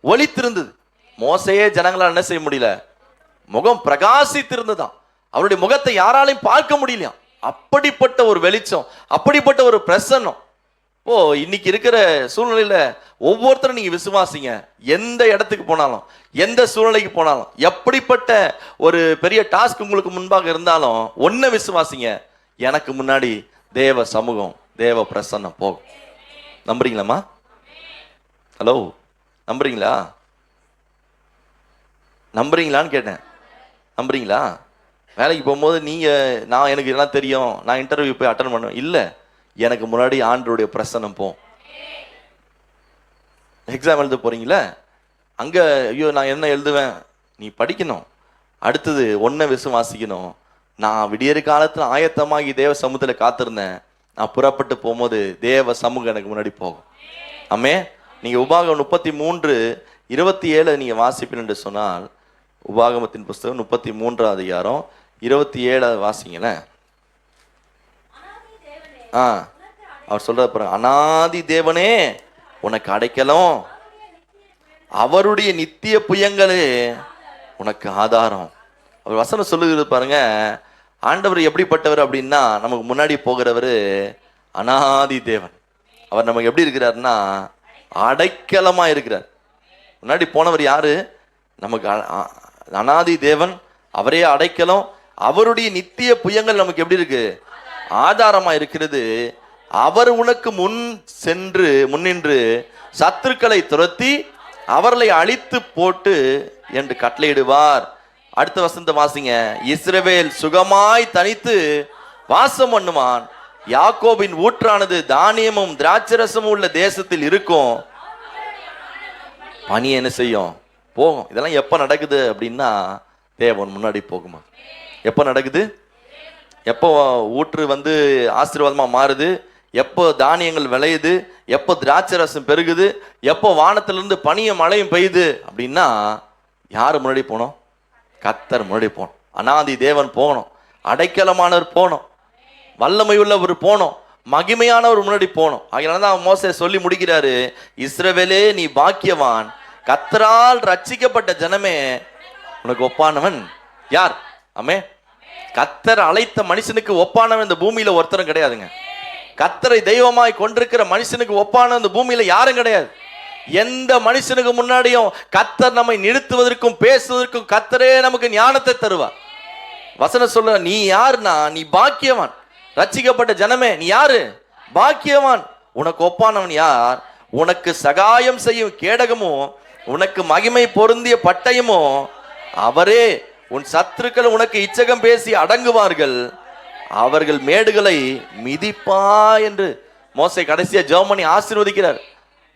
Speaker 1: ஒளித்திருந்தது. மோசையே ஜனங்களால் என்ன செய்ய முடியல, முகம் பிரகாசித்திருந்ததான். அவருடைய முகத்தை யாராலையும் பார்க்க முடியலையா. அப்படிப்பட்ட ஒரு வெளிச்சம், அப்படிப்பட்ட ஒரு பிரசன்னம். இன்னைக்கு இருக்கிற சூழ்நிலையில ஒவ்வொருத்தரும் நீங்க விசுவாசிங்க. எந்த இடத்துக்கு போனாலும், எந்த சூழ்நிலைக்கு போனாலும், எப்படிப்பட்ட ஒரு பெரிய டாஸ்க் உங்களுக்கு முன்பாக இருந்தாலும் ஒன்ன விசுவாசிங்க, எனக்கு முன்னாடி தேவ சமூகம், தேவ பிரசன்னம் போகும். நம்புறீங்களாமா? ஹலோ, நம்புறீங்களான்னு கேட்டேன். நம்புறீங்களா? வேலைக்கு போகும்போது நான் எனக்கு எல்லாம் தெரியும், நான் இன்டர்வியூ போய் அட்டன் பண்ணுவேன் இல்லை, எனக்கு முன்னாடி ஆண்டவருடைய பிரசன்னம் போகும். எக்ஸாம் எழுத போறீங்களே, அங்கே ஐயோ நான் என்ன எழுதுவேன், நீ படிக்கணும். அடுத்தது ஒன்றை விசுவாசிக்கணும். நான் விடியற் காலத்தில் ஆயத்தமாகி தேவ சமூகத்தில் காத்திருந்தேன், நான் புறப்பட்டு போகும்போது தேவ சமூகம் எனக்கு முன்னாடி போகும். ஆமே. நீங்கள் உபாகம் 33:27 நீங்கள் வாசிப்பீர்கள் என்று சொன்னால், உபாகமத்தின் புஸ்தகம் 33 அதிகாரம் 27 வாசிங்களேன். அவர் சொல்றாரு பாருங்க, அநாதி தேவனே உனக்கு அடைக்கலம், அவருடைய நித்திய புயங்களே உனக்கு ஆதாரம். அவர் வசனம் சொல்லுகிறது பாருங்க. ஆண்டவர் எப்படிப்பட்டவர் அப்படின்னா, நமக்கு முன்னாடி போகிறவர் அநாதி தேவன். அவர் நமக்கு எப்படி இருக்கிறார்னா அடைக்கலமா இருக்கிறார். முன்னாடி போனவர் யாரு? நமக்கு அனாதி தேவன், அவரே அடைக்கலம். அவருடைய நித்திய புயங்கள் நமக்கு எப்படி இருக்கு? ஆதாரமா இருக்கிறது. அவர் உனக்கு முன்னின்று சத்துருக்களை துரத்தி அவர்களை அழித்து போட்டு என்று கட்டளையிடுவார். அடுத்த வசனத்தை வாசிங்க. இஸ்ரவேல் சுகமாய் தனித்து வாசம் பண்ணுவான். யாக்கோபின் ஊற்றானது தானியமும் திராட்சரசமும் உள்ள தேசத்தில் இருக்கும். பனி என்ன செய்யும்? போகும். இதெல்லாம் எப்ப நடக்குது அப்படின்னா, தேவன் முன்னாடி போகுமா? எப்ப நடக்குது? எப்போ ஊற்று ஆசீர்வாதமா மாறுது? எப்போ தானியங்கள் விளையுது? எப்போ திராட்சரசம் பெருகுது? எப்போ வானத்திலிருந்து பனியும் மழையும் பெய்யுது அப்படின்னா, யாரு முன்னாடி போனோம்? கர்த்தர் முன்னாடி போனோம். அனாதி தேவன் போகணும், அடைக்கலமானவர் போனோம், வல்லமை உள்ளவர் போனோம், மகிமையானவர் முன்னாடி போனோம். அதனாலதான் மோசே சொல்லி முடிக்கிறாரு, இஸ்ரவேலே நீ பாக்கியவான், கர்த்தரால் ரட்சிக்கப்பட்ட ஜனமே உனக்கு ஒப்பானவன் யார்? ஆமே. கர்த்தர் அழைத்த மனுஷனுக்கு ஒப்பானவன் இந்த பூமியில ஒருத்தரும் கிடையாதுங்க. கர்த்தரை தெய்வமாய் கொண்டிருக்கிற மனுஷனுக்கு ஒப்பான இந்த பூமியில யாரும் கிடையாது. எந்த மனுஷனுக்கு முன்னாடியும் கர்த்தர் நம்மை நிறுத்துவதற்கும் பேசுவதற்கும் கர்த்தரே நமக்கு ஞானத்தை தருவார். வசனம் சொல்ல, நீ யாருன்னா நீ பாக்கியவான், ரட்சிக்கப்பட்ட ஜனமே நீ யாரு? பாக்கியவான். உனக்கு ஒப்பானவன் யார்? உனக்கு சகாயம் செய்யும் கேடகமோ, உனக்கு மகிமை பொருந்திய பட்டயமோ அவரே. உன் சத்துருக்கள் உனக்கு இச்சகம் பேசி அடங்குவார்கள், அவர்கள் மேடுகளை மிதிப்பா என்று மோசே கடைசியா ஜெபம் ஆசீர்வதிக்கிறார்.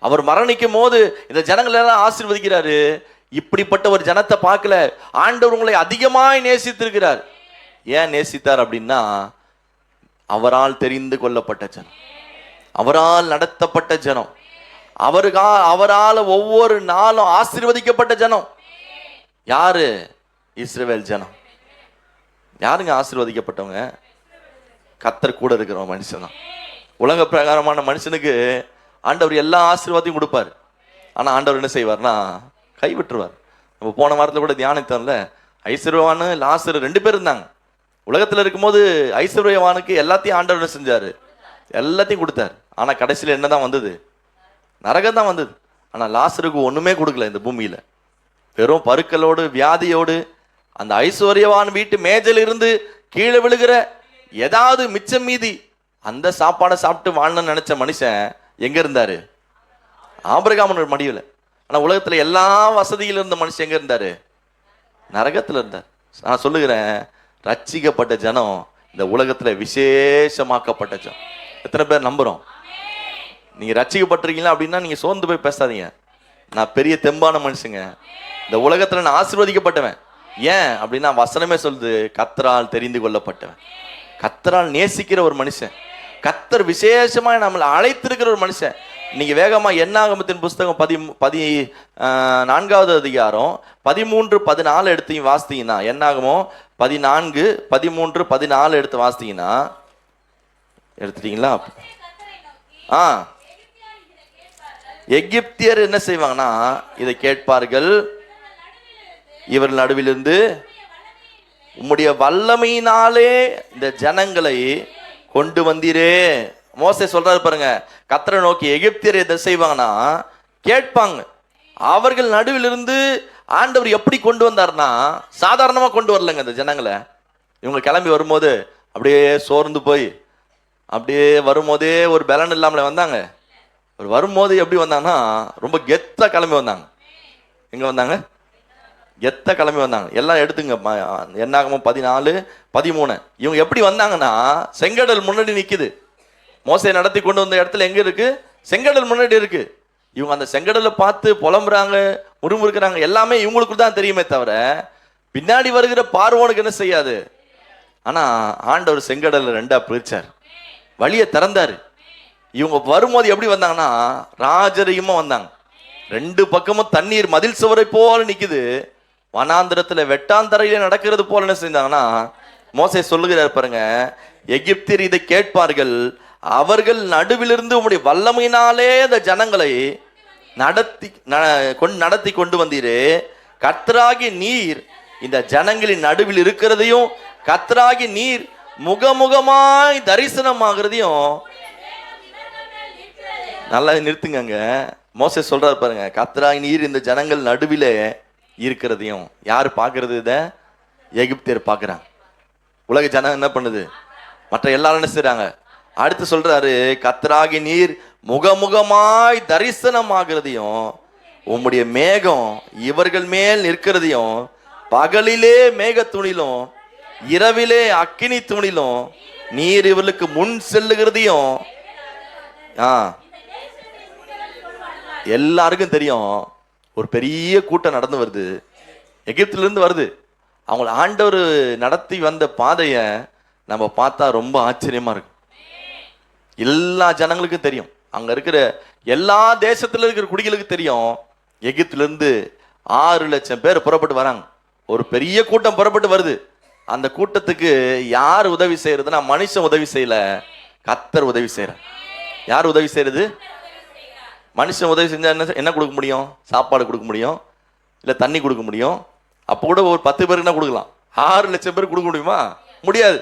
Speaker 1: அவர் மரணிக்கும் போது இந்த ஜனங்கள் எல்லாம் ஆசீர்வதிக்கிறாரு. இப்படிப்பட்ட ஒரு ஜனத்தை பார்க்கல. ஆண்டவர் உங்களை அதிகமாய் நேசித்திருக்கிறார். ஏன் நேசித்தார் அப்படின்னா, அவரால் தெரிந்து கொள்ளப்பட்ட ஜனம், அவரால் நடத்தப்பட்ட ஜனம், அவரால் ஒவ்வொரு நாளும் ஆசீர்வதிக்கப்பட்ட ஜனம். யாரு? இஸ்ரவேல் ஜனம். யாருங்க ஆசீர்வதிக்கப்பட்டவங்க? கர்த்தர் கூட இருக்கிற மனுஷன் தான். உலக பிரகாரமான மனுஷனுக்கு ஆண்டவர் எல்லா ஆசீர்வாதையும் கொடுப்பார். ஆனா ஆண்டவர் என்ன செய்வார்னா, கைவிட்டுருவார். நம்ம போன வாரத்தில் கூட தியானித்தோம்ல, ஐஸ்வர்யவானு லாசரு 2 பேர் இருந்தாங்க. உலகத்துல இருக்கும்போது ஐஸ்வர்யவானுக்கு எல்லாத்தையும் ஆண்டவர் என்ன செஞ்சாரு? எல்லாத்தையும் கொடுத்தாரு. ஆனா கடைசியில் என்னதான் வந்தது? நரகம் தான் வந்தது. ஆனா லாசருக்கு ஒண்ணுமே கொடுக்கல. இந்த பூமியில வெறும் பருக்களோடு வியாதியோடு அந்த ஐஸ்வர்யவான் வீட்டு மேஜையில் இருந்து கீழே விழுகிற ஏதாவது மிச்சம் மீதி அந்த சாப்பாடை சாப்பிட்டு வாழணும்னு நினைச்ச மனுஷன் எங்க இருந்தாரு? ஆபிரகாமின் மடியில. ஆனா உலகத்துல எல்லா வசதியில இருந்த மனுஷன் எங்க இருந்தாரு? நரகத்துல இருந்தார். நான் சொல்லுகிறேன், ரட்சிக்கப்பட்ட ஜனம் இந்த உலகத்துல விசேஷமாக்கப்பட்ட ஜனம். எத்தனை பேர் நம்புறோம்? நீங்க ரட்சிக்கப்பட்டிருக்கீங்களா அப்படின்னா நீங்க சோர்ந்து போய் பேசாதீங்க. நான் பெரிய தெம்பான மனுஷங்க, இந்த உலகத்துல நான் ஆசீர்வதிக்கப்பட்டவன். ஏன் அப்படின்னா வசனமே சொல்லுது, கர்த்தரால் தெரிந்து கொள்ளப்பட்டவன், கர்த்தரால் நேசிக்கிற ஒரு மனுஷன், கர்த்தர் விசேஷமா நம்மளை அழைத்திருக்கிற ஒரு மனுஷன். நீங்க வேகமா என்னாகமத்தின் புஸ்தகம் 14வது அதிகாரம் 13-14 எடுத்து வாசித்தீங்கன்னா, என்னாகமோ 14, 13, 14 எடுத்து வாசித்தீங்கன்னா, எடுத்துட்டீங்களா? எகிப்தியர் என்ன செய்வாங்கன்னா இதை கேட்பார்கள், இவர் நடுவிலிருந்து உம்முடைய வல்லமையினாலே இந்த ஜனங்களை கொண்டு வந்தீரே. மோசே சொல்றாரு பாருங்க, கர்த்தரை நோக்கி எகிப்தியர் எதை செய்வாங்கன்னா கேட்பாங்க. அவர்கள் நடுவிலிருந்து ஆண்டவர் எப்படி கொண்டு வந்தார்னா, சாதாரணமா கொண்டு வரலங்க இந்த ஜனங்களை. இவங்க கிளம்பி வரும்போது அப்படியே சோர்ந்து போய், அப்படியே வரும்போதே ஒரு பலன் இல்லாமல வந்தாங்க. வரும்போது எப்படி வந்தாங்கன்னா ரொம்ப கெத்தா கிளம்பி வந்தாங்க. எங்க வந்தாங்க? கெத்தா கிளம்பி வந்தாங்க. எல்லாம் எடுத்துங்க, என்னாகமோ 14, 13. இவங்க எப்படி வந்தாங்கன்னா, செங்கடல் முன்னாடி நிக்குது. மோசே நடத்தி கொண்டு வந்த இடத்துல எங்க இருக்கு? செங்கடல் முன்னாடி இருக்கு. இவங்க அந்த செங்கடலை பார்த்து புலம்புறாங்க, முறுமுறுக்கிறாங்க. எல்லாமே இவங்களுக்கு தான் தெரியுமே தவிர பின்னாடி வருகிற பார்வோனுக்கு என்ன செய்யாது. ஆனா ஆண்டவர் செங்கடலை 2ஆ பிரிச்சார், வழியை திறந்தாரு. இவங்க வரும்போது எப்படி வந்தாங்கன்னா ராஜரீகமா வந்தாங்க. 2 பக்கமும் தண்ணீர் மதில் சுவரை போல நிக்குது. வனாந்திரத்துல வெட்டாந்தரையில நடக்கிறது போல என்ன செஞ்சாங்கன்னா, மோசே சொல்லுகிறார் பாருங்க, எகிப்தியர் இதை கேட்பார்கள், அவர்கள் நடுவிலிருந்து உம்முடைய வல்லமையினாலே அந்த ஜனங்களை நடத்தி கொண்டு வந்தீரே. கர்த்தராகி நீர் இந்த ஜனங்களின் நடுவில் இருக்கிறதையும், கர்த்தராகி நீர் முகமுகமாய் தரிசனமாகிறதையும். நல்லா நிறுத்துங்க. மோசே சொல்றாரு பாருங்க, கர்த்தராகிய நீர் இந்த ஜனங்கள் நடுவிலே இருக்கிறதையும் யாரு பாக்குறது? இத எகிப்தியர் பாக்குறாங்க. உலக ஜனம் என்ன பண்ணுது? மற்ற எல்லாரும் என்ன செய்றாங்க? அடுத்து சொல்றாரு, கர்த்தராகிய நீர் முகமுகமாய் தரிசனமாகிறதையும் உம்முடைய மேகம் இவர்கள் மேல் நிற்கிறதையும் பகலிலே மேகத்துணிலும் இரவிலே அக்கினி துணிலும் நீர் இவர்களுக்கு முன் செல்லுகிறதையும் எல்லாருக்கும் தெரியும். ஒரு பெரிய கூட்டம் நடந்து வருது, எகிப்துல இருந்து வருது. அவங்கள ஆண்டவர் நடத்தி வந்த பாதைய நம்ம பார்த்தா ரொம்ப ஆச்சரியமா இருக்கும். எல்லா ஜனங்களுக்கும் தெரியும், அங்க இருக்கிற எல்லா தேசத்துல இருக்கிற குடிகளுக்கு தெரியும். எகிப்துல இருந்து 6 லட்சம் பேர் புறப்பட்டு வராங்க. ஒரு பெரிய கூட்டம் புறப்பட்டு வருது. அந்த கூட்டத்துக்கு யார் உதவி செய்யறதுன்னா, மனுஷன் உதவி செய்யல, கர்த்தர் உதவி செய்யற. யார் உதவி செய்யறது? மனுஷன் உதவி செஞ்சா என்ன கொடுக்க முடியும்? சாப்பாடு கொடுக்க முடியும், இல்ல தண்ணி கொடுக்க முடியும். அப்போ கூட ஒரு 10 பேருக்கு கொடுக்கலாம். 6 லட்சம் பேருக்கு கொடுக்க முடியுமா? முடியாது.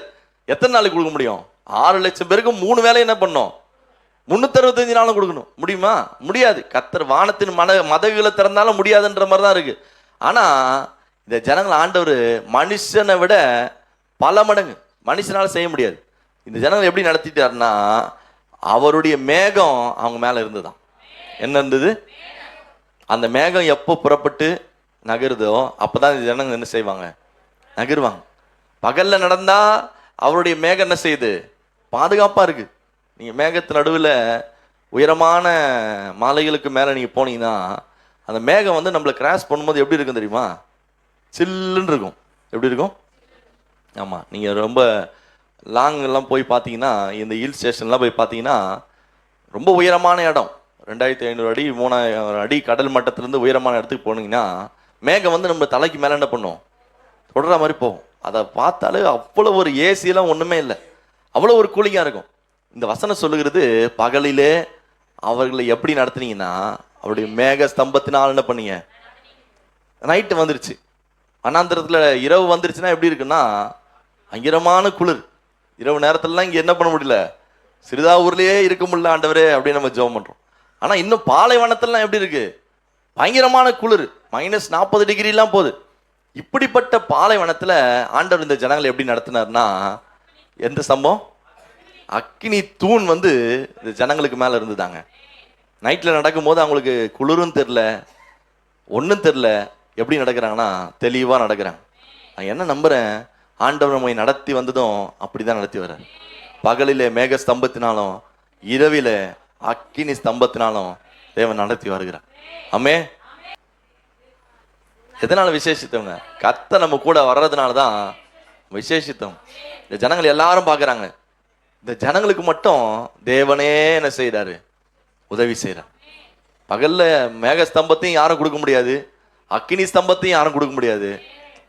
Speaker 1: எத்தனை நாளைக்கு கொடுக்க முடியும்? 6 லட்சம் பேருக்கு 3 வேலை என்ன பண்ணும்? 365 நாளும் கொடுக்கணும். முடியுமா? முடியாது. கர்த்தர் வானத்தின் மதகுகளை திறந்தாலும் முடியாதுன்ற மாதிரி தான் இருக்கு. ஆனா இந்த ஜனங்கள் ஆண்டவர் மனுஷனை விட பல மடங்கு, மனுஷனால செய்ய முடியாது. இந்த ஜனங்கள் எப்படி நடத்திட்டாருன்னா, அவருடைய மேகம் அவங்க மேல இருந்துதான். என்ன இருந்தது? அந்த மேகம் எப்போ புறப்பட்டு நகருதோ அப்பதான் இந்த ஜனங்கள் என்ன செய்வாங்க? நகருவாங்க. பகல்ல நடந்தா அவருடைய மேகம் என்ன செய்யுது? பாதுகாப்பா இருக்கு. நீங்க மேகத்து நடுவில் உயரமான மாலைகளுக்கு மேல நீங்க போனீங்கன்னா அந்த மேகம் வந்து நம்மளை கிராஸ் பண்ணும்போது எப்படி இருக்கும் தெரியுமா? சில்லுன்னு இருக்கும். எப்படி இருக்கும்? ஆமா, நீங்க ரொம்ப லாங் எல்லாம் போய் பார்த்தீங்கன்னா, இந்த ஹில் ஸ்டேஷன்லாம் போய் பார்த்தீங்கன்னா ரொம்ப உயரமான இடம், 2500 அடி 3000 அடி கடல் மட்டத்திலிருந்து உயரமான இடத்துக்கு போனீங்கன்னா மேகம் வந்து நம்ம தலைக்கு மேலே என்ன பண்ணும்? தொடர மாதிரி போகும். அதை பார்த்தாலே அவ்வளோ ஒரு ஏசியெல்லாம் ஒன்றுமே இல்லை, அவ்வளோ ஒரு கூலிங்காக இருக்கும். இந்த வசனம் சொல்லுகிறது, பகலிலே அவர்களை எப்படி நடத்துனீங்கன்னா அவருடைய மேக ஸ்தம்பத்தினால் என்ன பண்ணீங்க? நைட்டு வந்துருச்சு, வனாந்திரத்தில் இரவு வந்துருச்சுன்னா எப்படி இருக்குன்னா பயங்கரமான குளிர். இரவு நேரத்துலலாம் இங்கே என்ன பண்ண முடியல, சிறிதாவூர்லேயே இருக்க முடியல ஆண்டவரே அப்படின்னு நம்ம ஜெபம் பண்ணுறோம். ஆனால் இன்னும் பாலைவனத்துலாம் எப்படி இருக்கு? பயங்கரமான குளிர், -40 டிகிரிலாம் போகுது. இப்படிப்பட்ட பாலைவனத்தில் ஆண்டவர் இந்த ஜனங்களை எப்படி நடத்தினார்னா, எந்த சம்பவம்? அக்கினி தூண் வந்து இந்த ஜனங்களுக்கு மேலே இருந்துதாங்க. நைட்டில் நடக்கும்போது அவங்களுக்கு குளிரும் தெரில, ஒன்றும் தெரில. எப்படி நடக்கிறாங்கன்னா தெளிவாக நடக்கிறாங்க. நான் என்ன நம்புகிறேன், ஆண்டவர் நம்மை நடத்தி வந்ததும் அப்படி தான் நடத்தி வர்றார். பகலிலே மேக ஸ்தம்பத்தினாலும் இரவில அக்கினி ஸ்தம்பத்தினாலும் தேவன் நடத்தி வருகிறார். ஆமே. எதனால விசேஷித்தவங்க? கர்த்தர் நம்ம கூட வர்றதுனால தான் விசேஷித்தம். இந்த ஜனங்கள் எல்லாரும் பார்க்குறாங்க. இந்த ஜனங்களுக்கு மட்டும் தேவனே என்ன செய்கிறாரு? உதவி செய்கிறார். பகல்ல மேக ஸ்தம்பத்தையும் யாரும் கொடுக்க முடியாது, அக்கினி ஸ்தம்பத்தையும் யாரும் கொடுக்க முடியாது.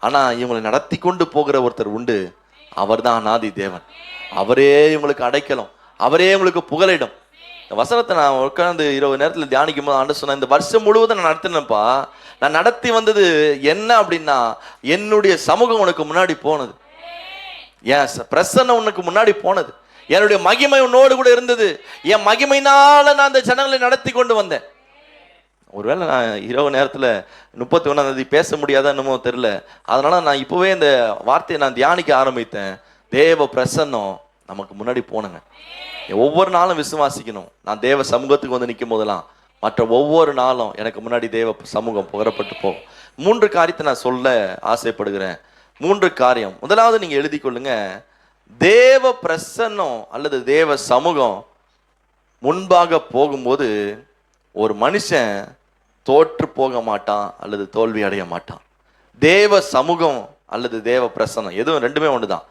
Speaker 1: ஆனால் இவங்களை நடத்தி கொண்டு போகிற ஒருத்தர் உண்டு. அவர் தான் அநாதி தேவன். அவரே இவங்களுக்கு அடைக்கலம், அவரே இவங்களுக்கு புகலிடம். இந்த வசனத்தை நான் உட்கார்ந்து இரவு நேரத்தில் தியானிக்கும் போது ஆண்டு சொன்னேன், இந்த வருஷம் முழுவதும் நான் நடத்தினேன்ப்பா. நான் நடத்தி வந்தது என்ன அப்படின்னா, என்னுடைய சமூகம் உனக்கு முன்னாடி போனது, என் பிரசன்னம் உனக்கு முன்னாடி போனது, என்னுடைய மகிமை உன்னோடு கூட இருந்தது. என் மகிமையினால நான் அந்த ஜனங்களை நடத்தி கொண்டு வந்தேன். ஒருவேளை நான் இரவு நேரத்தில் 31ஆம் தேதி பேச முடியாத என்னமோ தெரியல, அதனால நான் இப்போவே இந்த வார்த்தையை நான் தியானிக்க ஆரம்பித்தேன். தேவ பிரசன்னம் நமக்கு முன்னாடி போனுங்க. ஒவ்வொரு நாளும் விசுவாசிக்கணும். நான் தேவ சமூகத்துக்கு வந்து நிற்கும் போதெல்லாம் மற்ற ஒவ்வொரு நாளும் எனக்கு முன்னாடி தேவ சமூகம் புகழப்பட்டு போகும். 3 காரியத்தை நான் சொல்ல ஆசைப்படுகிறேன். 3 காரியம். முதலாவது நீங்க எழுதி கொள்ளுங்க. தேவ பிரசன்னம் அல்லது தேவ சமூகம் முன்பாக போகும்போது ஒரு மனுஷன் தோற்று போக மாட்டான் அல்லது தோல்வி அடைய மாட்டான். தேவ சமூகம் அல்லது தேவ பிரசன்னம் எதுவும் ரெண்டுமே ஒண்ணுதான்.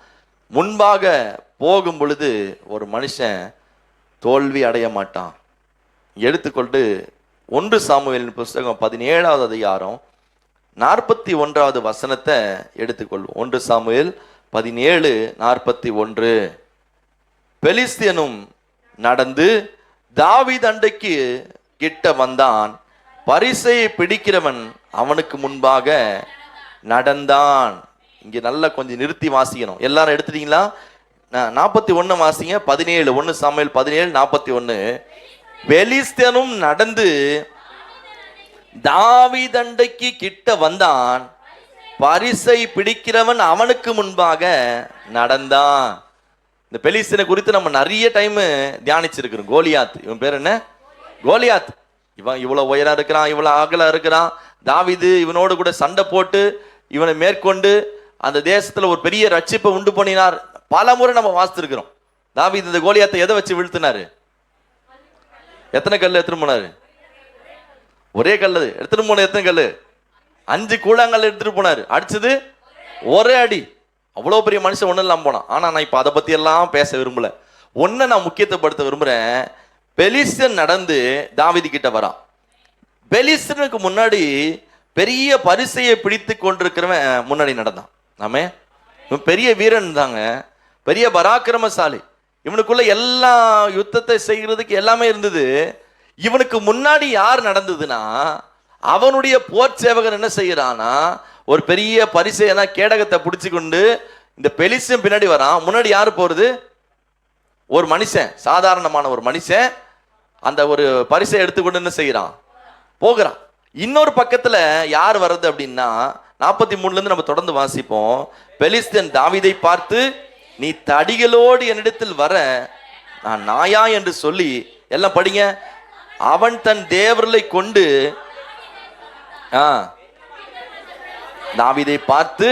Speaker 1: முன்பாக போகும் பொழுது ஒரு மனுஷன் தோல்வி அடைய மாட்டான். எடுத்துக்கொண்டு 1 சாமுவேலின் புஸ்தகம் 17வது அதிகாரம் 41வது வசனத்தை எடுத்துக்கொள்வோம். 1 சாமுவேல் 17:41. பெலிஸ்தியனும் நடந்து தாவீது அண்டைக்கு கிட்ட வந்தான், பரிசையை பிடிக்கிறவன் அவனுக்கு முன்பாக நடந்தான். இங்க நல்லா கொஞ்சம் நிறுத்தி வாசிக்கணும். எல்லாரும் எடுத்துட்டீங்களா? 41 வாசிங்க. 17 1 சாமுவேல் 17:41. பெலிஸ்தியனும் நடந்து தாவீதண்டைக்கு கிட்ட வந்தான், பரிசை பிடிக்கிறவன் அவனுக்கு முன்பாக நடந்தான். இந்த பெலிஸ்தீனை குறித்து நம்ம நிறைய டைம் தியானிச்சிருக்கிறோம். கோலியாத், இவன் பேர் என்ன? கோலியாத். இவன் இவ்வளவு உயரம் இருக்கிறான், இவ்வளவு அகல இருக்கிறான். தாவீது இவனோடு கூட சண்டை போட்டு இவனை மேற்கொண்டு அந்த தேசத்துல ஒரு பெரிய ரட்சிப்பை உண்டு பண்ணினார். பல முறை நம்ம வாசித்திருக்கிறோம். தாவீது இந்த கோலியாத்தை எதை வச்சு வீழ்த்தினாரு? எத்தனை கல் எடுத்துட்டு போனாரு? ஒரே கல்லு எடுத்துட்டு போன. எத்தனை கல்லு? 5 கூழாங்கல் எடுத்துட்டு போனாரு. அடிச்சது ஒரே அடி. அவ்வளவு பெரிய மனுஷன் ஒண்ணு இல்லாம போனான். ஆனா நான் இப்ப அதை பத்தி எல்லாம் பேச விரும்பல. ஒன்ன நான் முக்கியத்துவப்படுத்த விரும்புறேன். பெலிஸ்தன் நடந்து தாவீது கிட்ட வரான். பெலிஸ்தனுக்கு முன்னாடி பெரிய பரிசையை பிடித்து கொண்டிருக்கிறவன் முன்னாடி நடந்தான். ஆமே, இவன் பெரிய வீரன் தாங்க, பெரிய பராக்கிரமசாலி. இவனுக்குள்ள எல்லா யுத்தத்தை செய்கிறதுக்கு எல்லாமே இருந்தது. இவனுக்கு முன்னாடி யார் நடந்ததுன்னா, அவனுடைய போர் சேவகன் என்ன செய்யறானா, ஒரு பெரிய பரிசையனா கேடகத்தை பிடிச்சு கொண்டு இந்த பெலிஸ்தன் பின்னாடி வரான். முன்னாடி யாரு போறது? ஒரு மனுஷன், சாதாரணமான ஒரு மனுஷன் அந்த ஒரு பரிசை எடுத்துக்கொண்டு என்ன செய்யறான்? போகிறான். இன்னொரு பக்கத்துல யார் வர்றது அப்படின்னா, 43 இருந்து நம்ம தொடர்ந்து வாசிப்போம். பெலிஸ்தன் தாவீதை பார்த்து, நீ தடிகளோடு என்னிடத்தில் வர நான் நாயா என்று சொல்லி, எல்லாம் படிங்க, அவன் தன் தேவர்களை கொண்டு தாவீதை பார்த்து,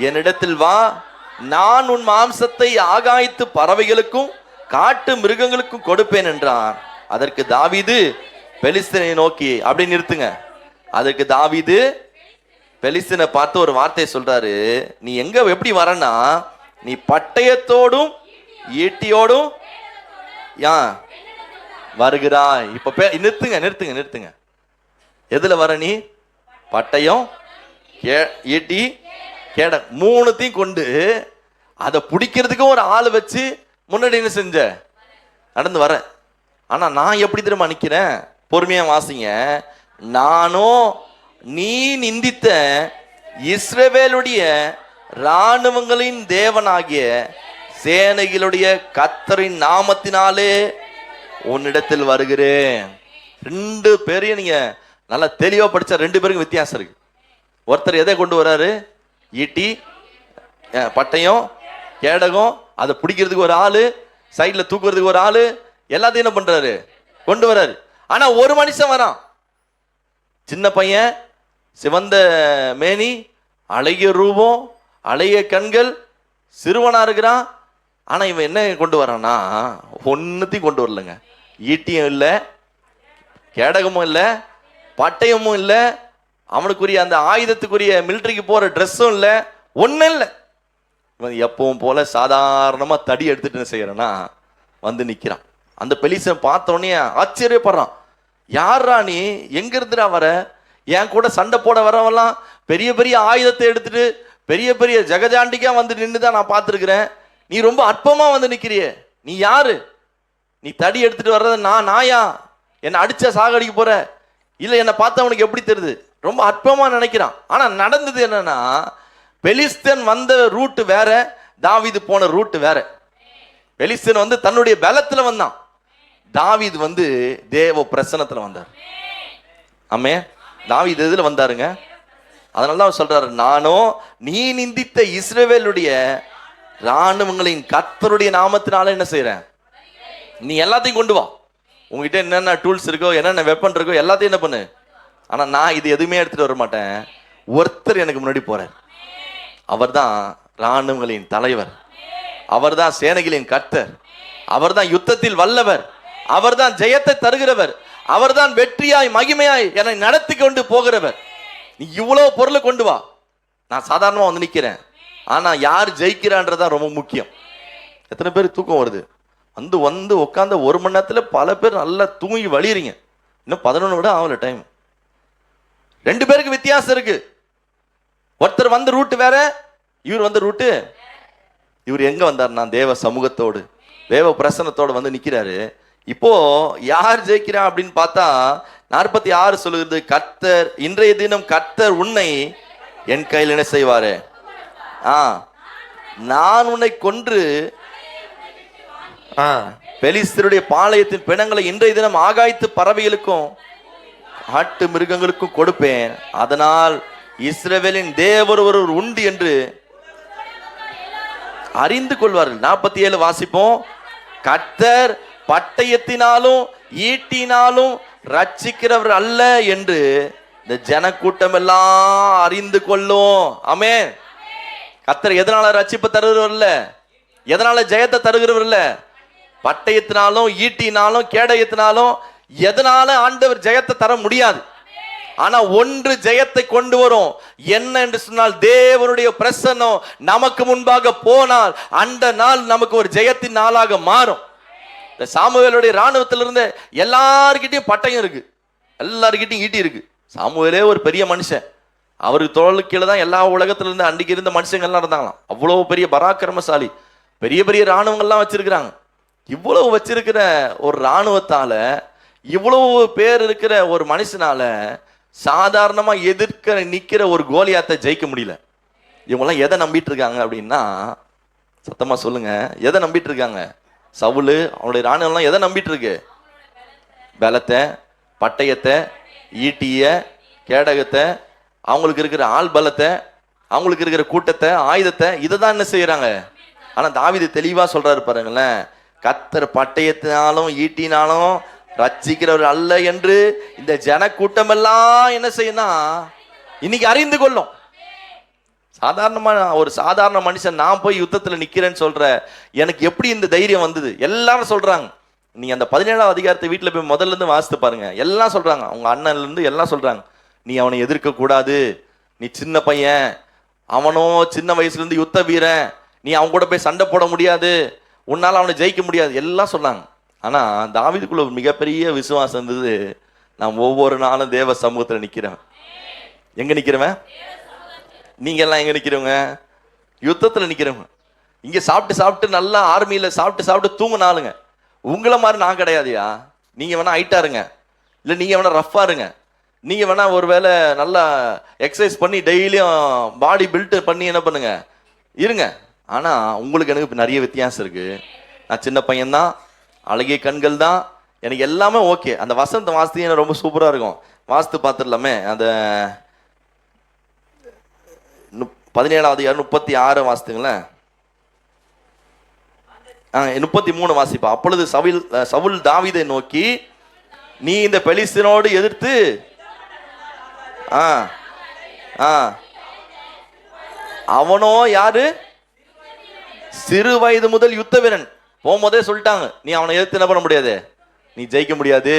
Speaker 1: என்னிடத்தில் வா, நான் உன் மாம்சத்தை ஆகாயத்து பறவைகளுக்கும் காட்டு மிருகங்களுக்கும் கொடுப்பேன் என்றான். அதற்கு தாவீது பெலிஸ்தனை நோக்கி, அப்படி நிறுத்துங்க. அதற்கு தாவீது பெலிஸ்தனை பார்த்து ஒரு வார்த்தை சொல்றாரு. நீ எங்க எப்படி வரனா, நீ பட்டயத்தோடும் ஈட்டியோடும் வருகிறாய். இப்ப நிறுத்துங்க நிறுத்துங்க நிறுத்துங்க. எதுல வர நீ? பட்டயம், ஈட்டி, கேட, மூணுத்தையும் கொண்டு அதை பிடிக்கிறதுக்கும் ஒரு ஆள் வச்சு முன்னாடி என்ன செஞ்ச? நடந்து வர. ஆனா நான் எப்படி திரும்ப நிக்கிறேன்? பொறுமையா வாசிங்க. நானும் நீ நிந்தித்த இஸ்ரவேலுடைய இராணுவங்களின் தேவனாகிய சேனைகளுடைய கர்த்தரின் நாமத்தினாலே உன்னிடத்தில் வருகிறேன். 2 பேரையும் நீங்க நல்லா தெளிவா படிச்சா 2 பேருக்கும் வித்தியாசம் இருக்கு. ஒருத்தர் எதை கொண்டு வர்றாரு? ஈட்டி, பட்டயம், கேடகம், அதை பிடிக்கிறதுக்கு ஒரு ஆளு, சைட்ல தூக்குறதுக்கு ஒரு ஆளு, எல்லாத்தையும் என்ன பண்றாரு? கொண்டு வர்றாரு. ஆனா ஒரு மனுஷன் வரான், சின்ன பையன், சிவந்த மேனி, அழகிய ரூபம், அழகிய கண்கள், சிறுவனா இருக்கிறான். ஆனா இவன் என்ன கொண்டு வரான்னா, ஒன்னுத்தையும் கொண்டு வரலங்க. ஈட்டியும் இல்லை, கேடகமும் இல்லை, பட்டயமும் இல்லை, அவனுக்குரிய அந்த ஆயுதத்துக்குரிய மிலிட்டரிக்கு போற ட்ரெஸ்ஸும் இல்லை, ஒன்னும் இல்லை. இவன் எப்பவும் போல சாதாரணமா தடி எடுத்துட்டு என்ன செய்யறான்னா வந்து நிக்கிறான். அந்த பெலிஸ்தன் பார்த்த உடனே ஆச்சரியப்படுறான். யாரா நீ? எங்க இருந்துடா வர? என் கூட சண்டை போட வரவெல்லாம் பெரிய பெரிய ஆயுதத்தை எடுத்துட்டு பெரிய பெரிய ஜெகஜாண்டிக்கா வந்து நின்றுதான் நான் பார்த்துருக்கிறேன். நீ ரொம்ப அற்பமா வந்து நிக்கிறிய. நீ யாரு? நீ தடி எடுத்துட்டு வர்றது நான் நாயா? என்னை அடிச்சா சாகடிக்க போற? இல்ல என்னை பார்த்தவனுக்கு எப்படி தெரியுது? ரொம்ப அற்பமா நினைக்கிறான். ஆனா நடந்தது என்னன்னா, பெலிஸ்தன் வந்த ரூட் வேற, தாவீது போன ரூட் வேற. பெலிஸ்தன் வந்து தன்னுடைய பலத்துல வந்தான், தாவீது வந்து தேவ பிரசன்னத்துல வந்தார். ஆமே, தாவீது எதுல வந்தாருங்க? அதனாலதான் சொல்றாரு, நானும் நீ நிந்தித்த இஸ்ரவேலுடைய இராணுவங்களின் கர்த்தருடைய நாமத்தினால என்ன செய்யறேன்? நீ எல்லாத்தையும் கொண்டு வா, உங்ககிட்ட என்னென்ன டூல்ஸ் இருக்கோ, என்னென்ன வெப்பன் இருக்கோ, எல்லாத்தையும் என்ன பண்ணு. ஆனா நான் இது எதுவுமே எடுத்துட்டு வர மாட்டேன். ஒருத்தர் எனக்கு முன்னாடி போறார். அவர் தான் இராணுவங்களின் தலைவர், அவர் தான் சேனைகளின் கர்த்தர், அவர் தான் யுத்தத்தில் வல்லவர், அவர் தான் ஜெயத்தை தருகிறவர், அவர் தான் வெற்றியாய் மகிமையாய் என்னை நடத்தி கொண்டு போகிறவர். நீ இவ்வளவு பொருளை கொண்டு வா, நான் சாதாரணமா வந்து நிக்கிறேன். ஆனா யார் ஜெயிக்கிறான்றதான் ரொம்ப முக்கியம். எத்தனை பேர் தூக்கம் வருது? வந்து வந்து உட்காந்து 1 மணி நேரத்துல பல பேர் நல்லா தூங்கி வழியறீங்க. இன்னும் 11 விட ஆகல டைம். 2 பேருக்கு வித்தியாசம் இருக்கு. ஒருத்தர் வந்து ரூட் வேற, இவர் வந்து ரூட்டு. இவர் எங்க வந்தார்னா தேவ சமூகத்தோடு தேவ பிரசன்னத்தோடு வந்து நிக்கிறாரு. இப்போ யார் ஜெயிக்கிறா அப்படின்னு பார்த்தா 46 சொல்லுகிறது, கர்த்தர் இன்றைய தினம் கர்த்தர் உன்னை என் கையில் என்ன செய்வாரு? நான் உன்னை கொன்று பெலிஸ்தருடைய பாளையத்தின் பிணங்களை இன்றைய தினம் ஆகாயத்து பறவைகளுக்கும் ஆட்டு மிருகங்களுக்கும் கொடுப்பேன். அதனால் இஸ்ரவேலின் தேவர் ஒருவர் உண்டு என்று அறிந்து கொள்வார்கள். 47 வாசிப்போம். கர்த்தர் பட்டயத்தினாலும் ஈட்டினாலும் ரட்சிக்கிறவர் அல்ல என்று இந்த ஜனக்கூட்டம் எல்லாம் அறிந்து கொள்ளும். ஆமென். கர்த்தர் எதனால ரட்சிப்பு தருகிறவர் இல்ல, எதனால ஜெயத்தை தருகிறவர் இல்ல, பட்டயத்தினாலும் ஈட்டினாலும் கேடயத்தினாலும் எதனால ஆண்டவர் ஜெயத்தை தர முடியாது. ஆனா ஒன்று ஜெயத்தை கொண்டு வரும். என்ன என்று சொன்னால் தேவனுடைய பிரசன்னம் நமக்கு முன்பாக போனால் அந்த நாள் நமக்கு ஒரு ஜெயத்தின் நாளாக மாறும். இந்த சாமுவேலுடைய இராணுவத்திலிருந்து எல்லார்கிட்டையும் பட்டயம் இருக்கு, எல்லார்கிட்டையும் ஈட்டி இருக்கு. சாமுவேலே ஒரு பெரிய மனுஷன், அவருக்கு தோளுக்கு கீழே தான் எல்லா உலகத்துல இருந்து அன்றைக்கு இருந்த மனுஷங்கள்லாம் இருந்தாங்களாம். அவ்வளவு பெரிய பராக்கிரமசாலி, பெரிய பெரிய இராணுவங்கள்லாம் வச்சிருக்கிறாங்க. இவ்வளவு வச்சிருக்கிற ஒரு இராணுவத்தால, இவ்வளவு பேர் இருக்கிற ஒரு மனுஷனால சாதாரணமா எதிர்க்க நிக்கிற ஒரு கோலியாத்தை ஜெயிக்க முடியல. இவங்கெல்லாம் எதை நம்பிட்டு இருக்காங்க அப்படின்னா, சத்தமா சொல்லுங்க, எதை நம்பிட்டு இருக்காங்க? சவுலு அவனுடைய இராணுவம்லாம் எதை நம்பிட்டு இருக்கு? பலத்தை, பட்டயத்தை, ஈட்டிய, கேடகத்தை, அவங்களுக்கு இருக்கிற ஆள் பலத்தை, அவங்களுக்கு இருக்கிற கூட்டத்தை, ஆயுதத்தை, இதை தான் என்ன செய்யறாங்க. ஆனா தாவீது தெளிவா சொல்றாரு பாருங்களேன், கர்த்தர் பட்டயத்தினாலும் ஈட்டினாலும் ரட்சிக்கிறவர் அல்ல என்று இந்த ஜன கூட்டம் எல்லாம் என்ன செய்யணும், இன்னைக்கு அறிந்து கொள்ளும். சாதாரணமா ஒரு சாதாரண மனுஷன் நான் போய் யுத்தத்துல நிக்கிறேன்னு சொல்ற எனக்கு எப்படி இந்த தைரியம் வந்தது? எல்லாரும் சொல்றாங்க. நீங்க அந்த 17ஆம் அதிகாரத்தை வீட்டுல போய் முதல்ல இருந்து வாசித்து பாருங்க. எல்லாம் சொல்றாங்க, அவங்க அண்ணன்ல இருந்து எல்லாம் சொல்றாங்க, நீ அவனை எதிர்க்க கூடாது, நீ சின்ன பையன், அவனோ சின்ன வயசுல இருந்து யுத்த வீரன், நீ அவன் கூட போய் சண்டை போட முடியாது, உன்னால அவனை ஜெயிக்க முடியாது, எல்லாம் சொன்னாங்க. ஆனா தாவீதுக்குள்ள ஒரு மிகப்பெரிய விசுவாசம் இருந்தது. நான் ஒவ்வொரு நாளும் தேவ சமூகத்துல நிக்கிறவன். எங்க நிக்கிறவன்? நீங்க எல்லாம் எங்க நிக்கிறவங்க? யுத்தத்துல நிக்கிறவங்க. இங்க சாப்பிட்டு சாப்பிட்டு நல்லா ஆர்மியில சாப்பிட்டு சாப்பிட்டு தூங்கினாலுங்க. உங்களை மாதிரி நான் கிடையாதுயா. நீங்க வேணா ஹைட்டா இருங்க, இல்ல நீங்க வேணா ரஃபா இருங்க, நீங்க வேணா ஒருவேளை நல்லா எக்ஸசைஸ் பண்ணி டெய்லியும் பாடி பில்ட் பண்ணி என்ன பண்ணுங்க இருங்க. ஆனா உங்களுக்கு எனக்கு நிறைய வித்தியாசம் இருக்கு. நான் சின்ன பையன்தான், அழகிய கண்கள் தான், எனக்கு எல்லாமே ஓகே. அந்த வசந்த வாஸ்து ரொம்ப சூப்பரா இருக்கும். வாஸ்து பார்த்துடலாமே. அந்த 17ஆம் அதிகாரம் 36 வாசித்துங்களேன். 33 வாசிப்பா. அப்பொழுது சவுல் தாவீதை நோக்கி, நீ இந்த பெலிஸ்தீனோடு எதிர்த்து அவனோ யாரு? சிறு வயது முதல் யுத்த வீரன். போகும்போதே சொல்லிட்டாங்க, நீ அவனை எதிர்த்து என்ன பண்ண முடியாது, நீ ஜெயிக்க முடியாது,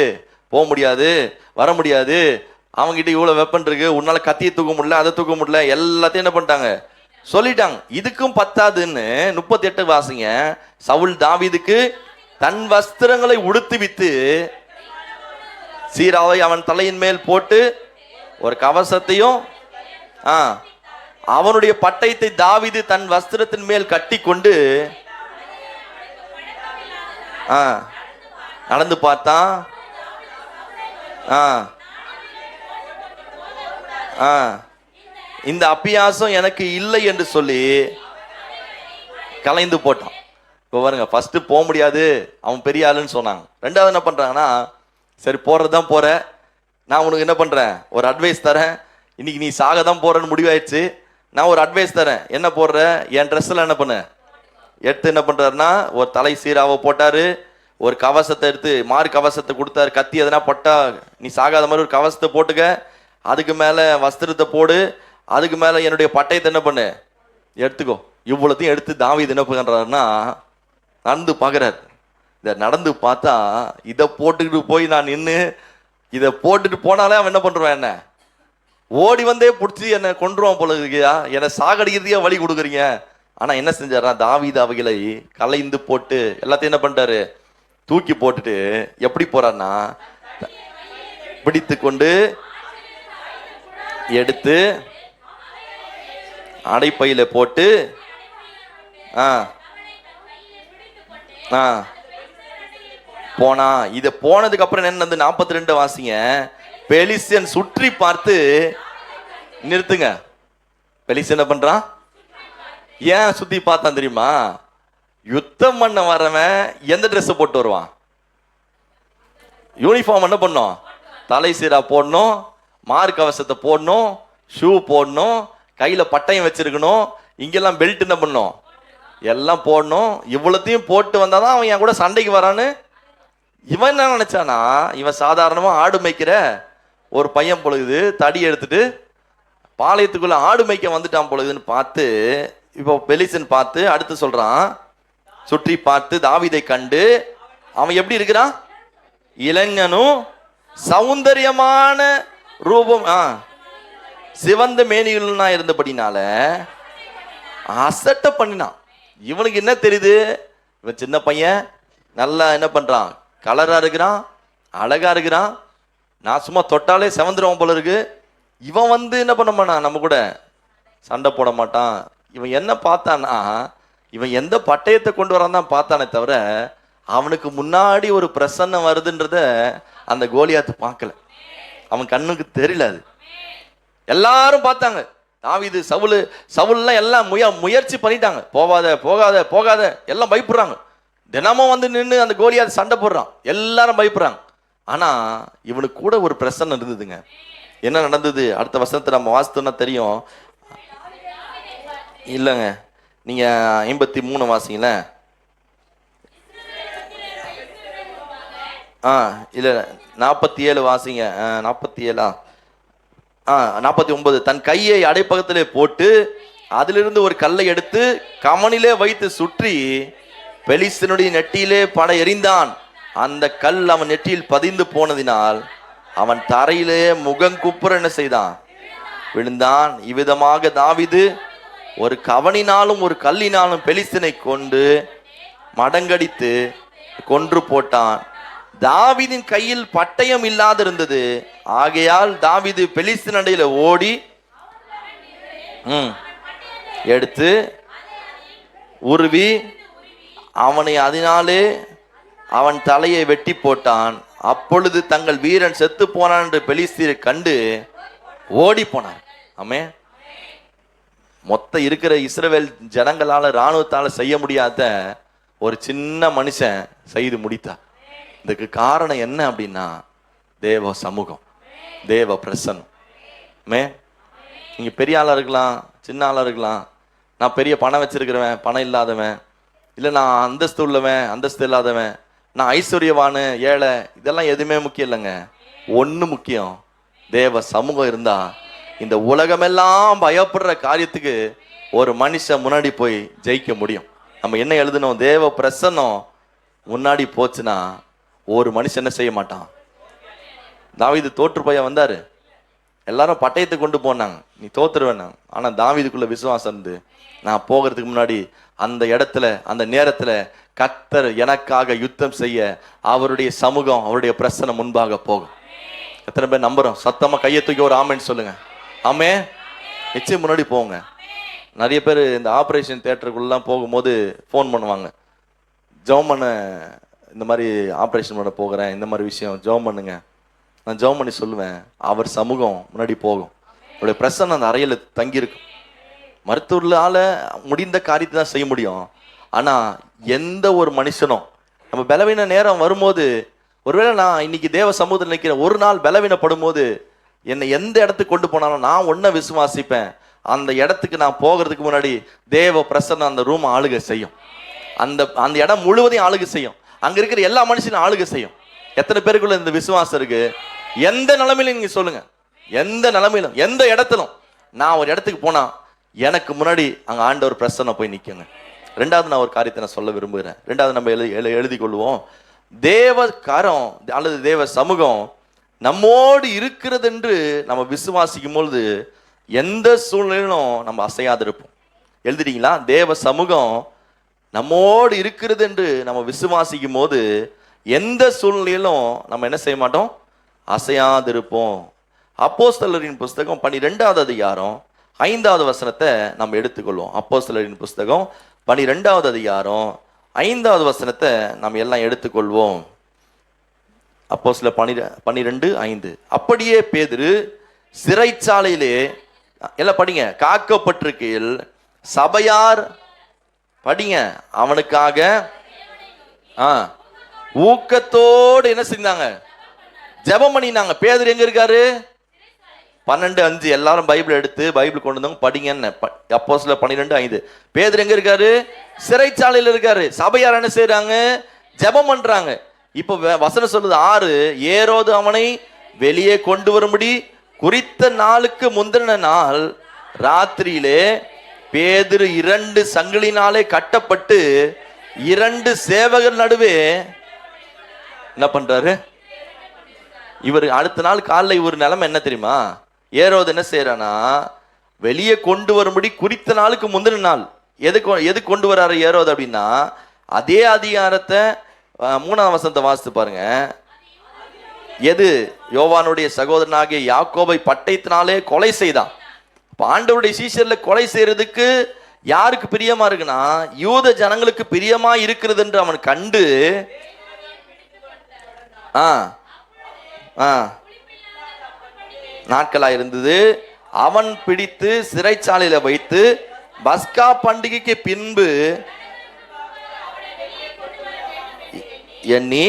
Speaker 1: போக முடியாது, வர முடியாது, அவங்ககிட்ட இவ்வளவு வெப்பன் இருக்கு, உன்னால கத்தியை தூக்க முடியல, அதை தூக்க முடியல, எல்லாத்தையும் என்ன பண்ணிட்டாங்க சொல்லிட்டாங்க. இதுக்கும் பத்தாதுன்னு 38 வாசிங்க. சவுல் தாவீதுக்கு தன் வஸ்திரங்களை உடுத்துவித்து சீராவை அவன் தலையின் மேல் போட்டு ஒரு கவசத்தையும் அவனுடைய பட்டயத்தை தாவீது தன் வஸ்திரத்தின் மேல் கட்டி கொண்டு நடந்து பார்த்தான். இந்த அபியாசம் எனக்கு இல்லை என்று சொல்லி கலைந்து போட்டான். இப்போ பாருங்க, ஃபர்ஸ்ட் போக முடியாது, அவன் பெரிய ஆளுன்னு சொன்னாங்க. ரெண்டாவது என்ன பண்றாங்கன்னா, சரி போறதுதான் போற, நான் உனக்கு என்ன பண்றேன், ஒரு அட்வைஸ் தரேன், இன்னைக்கு நீ சாக தான் போறன்னு முடிவாயிடுச்சு, நான் ஒரு அட்வைஸ் தரேன், என்ன போடுற, என் ட்ரெஸ்ல என்ன பண்ண எடுத்து என்ன பண்றாருன்னா, ஒரு தலை சீராவை போட்டாரு, ஒரு கவசத்தை எடுத்து மாறு கவசத்தை கொடுத்தாரு, கத்தி எதனா பட்டா நீ சாகாத மாதிரி ஒரு கவசத்தை போட்டுக்க, அதுக்கு மேல வஸ்திரத்தை போடு, அதுக்கு மேல என்னுடைய பட்டயத்தை என்ன பண்ணு எடுத்துக்கோ. இவ்வளத்தையும் எடுத்து தாவீது என்ன பண்றாருன்னா நடந்து பாக்குறாரு. இதை நடந்து பார்த்தா இதை போட்டுக்கிட்டு போய் நான் நின்று இதை போட்டுட்டு போனாலே அவன் என்ன பண்றான், என்ன ஓடி வந்தே பிடிச்சி என்னை கொண்டுருவான் போல இருக்கியா, என்னை சாகடிக்கிறதுக்கே வழி கொடுக்குறீங்க. ஆனா என்ன செஞ்சாரா, தாவீது அவைகளை கலைந்து போட்டு எல்லாத்தையும் என்ன பண்ணிட்டாரு, தூக்கி போட்டுட்டு எப்படி போறான்னா, பிடித்து கொண்டு எடுத்து அடைப்பையில போட்டு போனா. இத போனதுக்கு அப்புறம் என்ன, 42 வாசிங்க. பெலிஸ்தியன் சுற்றி பார்த்து, நிறுத்துங்க, பெலிஸ்தியன் என்ன பண்றான், ஏன் சுத்தி பார்த்தான் தெரியுமா, யுத்தம் பண்ண வரவன் எந்த ட்ரெஸ் போட்டு வருவான், யூனிஃபார்ம் என்ன பண்ணும், தலை சீரா போடணும், மார்க் கவசத்தை போடணும், ஷூ போடணும், கையில பட்டயம் வச்சிருக்கணும், இங்கெல்லாம் பெல்ட் என்ன பண்ணும் எல்லாம் போடணும். இவ்வளத்தையும் போட்டு வந்தாதான் அவன் என் கூட சண்டைக்கு வரான்னு இவன் என்ன நினைச்சானா, இவன் சாதாரணமா ஆடு மேய்க்கிற ஒரு பையன் பொழுது தடி எடுத்துட்டு பாளையத்துக்குள்ள ஆடு மேய்க்க வந்துட்டான் பொழுதுன்னு பார்த்து, இப்போ பெலிசன் பார்த்து அடுத்து சொல்றான், சுற்றி பார்த்து தாவீதை கண்டு அவன் எப்படி இருக்கிறான், இளைஞனும் சௌந்தரியமான ரூபம் சிவந்த மேனிகளா இருந்தபடினால அசட்ட பண்ணினான். இவனுக்கு என்ன தெரியுது, இவன் சின்ன பையன் நல்லா என்ன பண்றான், கலரா இருக்கிறான், அழகா இருக்கிறான், நான் சும்மா தொட்டாலே செவந்துருவான் போல இருக்கு. இவன் வந்து என்ன பண்ண மாட்டான், நம்ம கூட சண்டை போட மாட்டான். இவன் என்ன பார்த்தான்னா, இவன் எந்த பட்டயத்தை கொண்டு வரான் தான் பார்த்தானே தவிர அவனுக்கு முன்னாடி ஒரு பிரசன்னம் வருதுன்றத அந்த கோலியாத்து பார்க்கல, அவன் கண்ணுக்கு தெரியல. அது எல்லாரும் பார்த்தாங்க. தாவீது சவுல்லாம் எல்லாம் முயற்சி பண்ணிட்டாங்க, போகாத போகாத போகாத, எல்லாம் பயப்படுறாங்க. தினமும் வந்து நின்று அந்த கோலியாத்து சண்டை போடுறான், எல்லாரும் பயப்படுறாங்க. ஆனா இவனுக்கு கூட ஒரு பிரசன்னம் இருந்ததுங்க. என்ன நடந்தது அடுத்த வசனத்தை நம்ம வாசித்தோம்னா தெரியும். இல்லைங்க, நீங்க 53 வாசிங்கள. இல்ல 47 வாசிங்க. 47 49. தன் கையை அடைப்பகத்திலே போட்டு அதிலிருந்து ஒரு கல்லை எடுத்து கமனிலே வைத்து சுற்றி பெலிஸ்தனுடைய நெட்டியிலே பட எறிந்தான். அந்த கல் அவன் நெற்றியில் பதிந்து போனதினால் அவன் தரையிலே முகங்குப்புற என்ன செய்தான், விழுந்தான். இவ்விதமாக தாவீது ஒரு கவனினாலும் ஒரு கல்லினாலும் பெலிஸ்தனை கொண்டு மடங்கடித்து கொன்று போட்டான். தாவீதின் கையில் பட்டயம் இல்லாதிருந்தது. ஆகையால் தாவீது பெலிஸ்தீன் அண்டையில ஓடி எடுத்து உருவி அவனை அதனாலே அவன் தலையை வெட்டி போட்டான். அப்பொழுது தங்கள் வீரன் செத்து போனான் என்று பெலிஸ்தீரை கண்டு ஓடி போனார். ஆமே, மொத்த இருக்கிற இஸ்ரவேல் ஜனங்களால இராணுவத்தால செய்ய முடியாத ஒரு சின்ன மனுஷன் செய்து முடித்தார். இதுக்கு காரணம் என்ன அப்படின்னா தேவ சமூகம், தேவ பிரசன்னம். நீங்க பெரிய ஆளா இருக்கலாம், சின்ன ஆளா இருக்கலாம், நான் பெரிய பணம் வச்சிருக்கிறவன், பணம் இல்லாதவன், இல்லை நான் அந்தஸ்து உள்ளவன், அந்தஸ்து இல்லாதவன், நான் ஐஸ்வர்யவானு, ஏழை, இதெல்லாம் எதுவுமே முக்கியம் இல்லைங்க. ஒண்ணு முக்கியம், தேவ சமூகம் இருந்தா இந்த உலகமெல்லாம் பயப்படுற காரியத்துக்கு ஒரு மனுஷன் முன்னாடி போய் ஜெயிக்க முடியும். நம்ம என்ன எழுதணும், தேவ பிரசன்னம் முன்னாடி போச்சுன்னா ஒரு மனுஷன் என்ன செய்ய மாட்டான். தாவீது தோற்று போய் வந்தாரு, எல்லாரும் பட்டயத்தை கொண்டு போனாங்க, நீ தோத்துருவேன். ஆனா தாவீதுக்குள்ள விசுவாசம் இருந்து, நான் போகிறதுக்கு முன்னாடி அந்த இடத்துல அந்த நேரத்துல கர்த்தர் எனக்காக யுத்தம் செய்ய அவருடைய சமூகம், அவருடைய பிரசன்னம் முன்பாக போகும். எத்தனை பேர் நம்புறோம்? சத்தமா கையை தூக்கி ஒரு ஆமேன்னு சொல்லுங்க. ஆமே, நிச்சயம் முன்னாடி போங்க. நிறைய பேர் இந்த ஆப்ரேஷன் தியேட்டருக்குள்ளலாம் போகும்போது ஃபோன் பண்ணுவாங்க, ஜெபம் பண்ண, இந்த மாதிரி ஆப்ரேஷன் பண்ண போகிறேன், இந்த மாதிரி விஷயம் ஜெபம் பண்ணுங்க. நான் ஜெபம் பண்ணி சொல்லுவேன், அவர் சமூகம் முன்னாடி போகும், அவருடைய பிரசன்னம் அந்த அறையில் தங்கியிருக்கும். மருத்துவர்களால முடிந்த காரியத்தை தான் செய்ய முடியும். ஆனா எந்த ஒரு மனுஷனும் நம்ம பலவீன நேரம் வரும்போது, ஒருவேளை நான் இன்னைக்கு தேவ சமூகத்தில் நிற்கிறேன், ஒரு நாள் பலவீனப்படும் போது என்னை எந்த இடத்துக்கு கொண்டு போனாலும் நான் ஒன்ன விசுவாசிப்பேன், அந்த இடத்துக்கு நான் போகிறதுக்கு முன்னாடி தேவ பிரசன்னம் அந்த ரூம் ஆளுகை செய்யும், அந்த இடம் முழுவதையும் ஆளுகை செய்யும், அங்க இருக்கிற எல்லா மனுஷனும் ஆளுகை செய்யும். எத்தனை பேருக்குள்ள இந்த விசுவாசம் இருக்கு? எந்த நிலைமையிலும் நீங்க சொல்லுங்க, எந்த நிலைமையிலும் எந்த இடத்திலும் நான் ஒரு இடத்துக்கு போனா எனக்கு முன்னாடி அங்க ஆண்டவர் பிரசன்னம் போய் நிற்குங்க. ரெண்டாவது நான் ஒரு காரியத்தை நான் சொல்ல விரும்புகிறேன். ரெண்டாவது நம்ம எழுதி கொள்வோம், தேவ காரம் அல்லது தேவ சமூகம் நம்மோடு இருக்கிறது என்று நம்ம விசுவாசிக்கும் பொழுது எந்த சூழ்நிலையிலும் நம்ம அசையாது இருப்போம். எழுதுறீங்களா? தேவ சமூகம் நம்மோடு இருக்கிறது என்று நம்ம விசுவாசிக்கும் போது எந்த சூழ்நிலையிலும் நம்ம என்ன செய்ய மாட்டோம், அசையாது இருப்போம். அப்போஸ்தலரின் புஸ்தகம் 12வது அதிகாரம் 5வது வசனத்தை நம்ம எடுத்துக்கொள்வோம். அப்போஸ்தலரின் புஸ்தகம் 12வது அதிகாரம் 5வது வசனத்தை நம்ம எல்லாம் எடுத்துக்கொள்வோம். அப்போஸ்தலர் 12:5. அப்படியே பேதுரு சிறைச்சாலையிலே, எல்லாம் படிங்க, காக்கப்பட்டிருக்கையில் சபையார், படிங்க, அவனுக்காக ஊக்கத்தோடு என்ன செஞ்சாங்க, ஜெபம் பண்ணினாங்க. பேதுரு எங்க இருக்காரு? 12:5 எல்லாரும் பைபிள் எடுத்து பைபிள் கொண்டு வந்தவங்க படிங்கன்னு. அப்போஸ்தலர் 12:5. பேதுரு எங்க இருக்காரு? சிறைச்சாலையில் இருக்காரு. சபையார் என்ன செய்யறாங்க? ஜெபம் பண்றாங்க. இப்ப வசனம் சொல்லுது 6, ஏரோது அவனை வெளியே கொண்டு வரும்படி குறித்த நாளுக்கு முந்தின நாள் ராத்திரியிலே பேதுரு 2 சங்கிலினாலே கட்டப்பட்டு 2 சேவகர் நடுவே என்ன பண்றாரு? இவர் அடுத்த நாள் காலைல இவர் நிலைமை என்ன தெரியுமா? ஏரோது என்ன செய்யறானா, வெளியே கொண்டு வரும்படி குறித்த நாளுக்கு முந்தின நாள். எது கொண்டு வராரு ஏரோது அப்படின்னா, அதே அதிகாரத்தை 3ஆம் வசனத்தை வாசித்து பாருங்க. எது? யோவானுடைய சகோதரனாகிய யாக்கோபை பட்டயத்தினாலே கொலை செய்தான். ஆண்டவருடைய சீஷர்ல கொலை செய்யறதுக்கு யாருக்கு பிரியமா இருக்குன்னா, யூத ஜனங்களுக்கு பிரியமா இருக்கிறது என்று அவன் கண்டு நாட்களா இருந்தது. அவன் பிடித்து சிறைச்சாலையில வைத்து பஸ்கா பண்டிகைக்கு பின்பு எண்ணி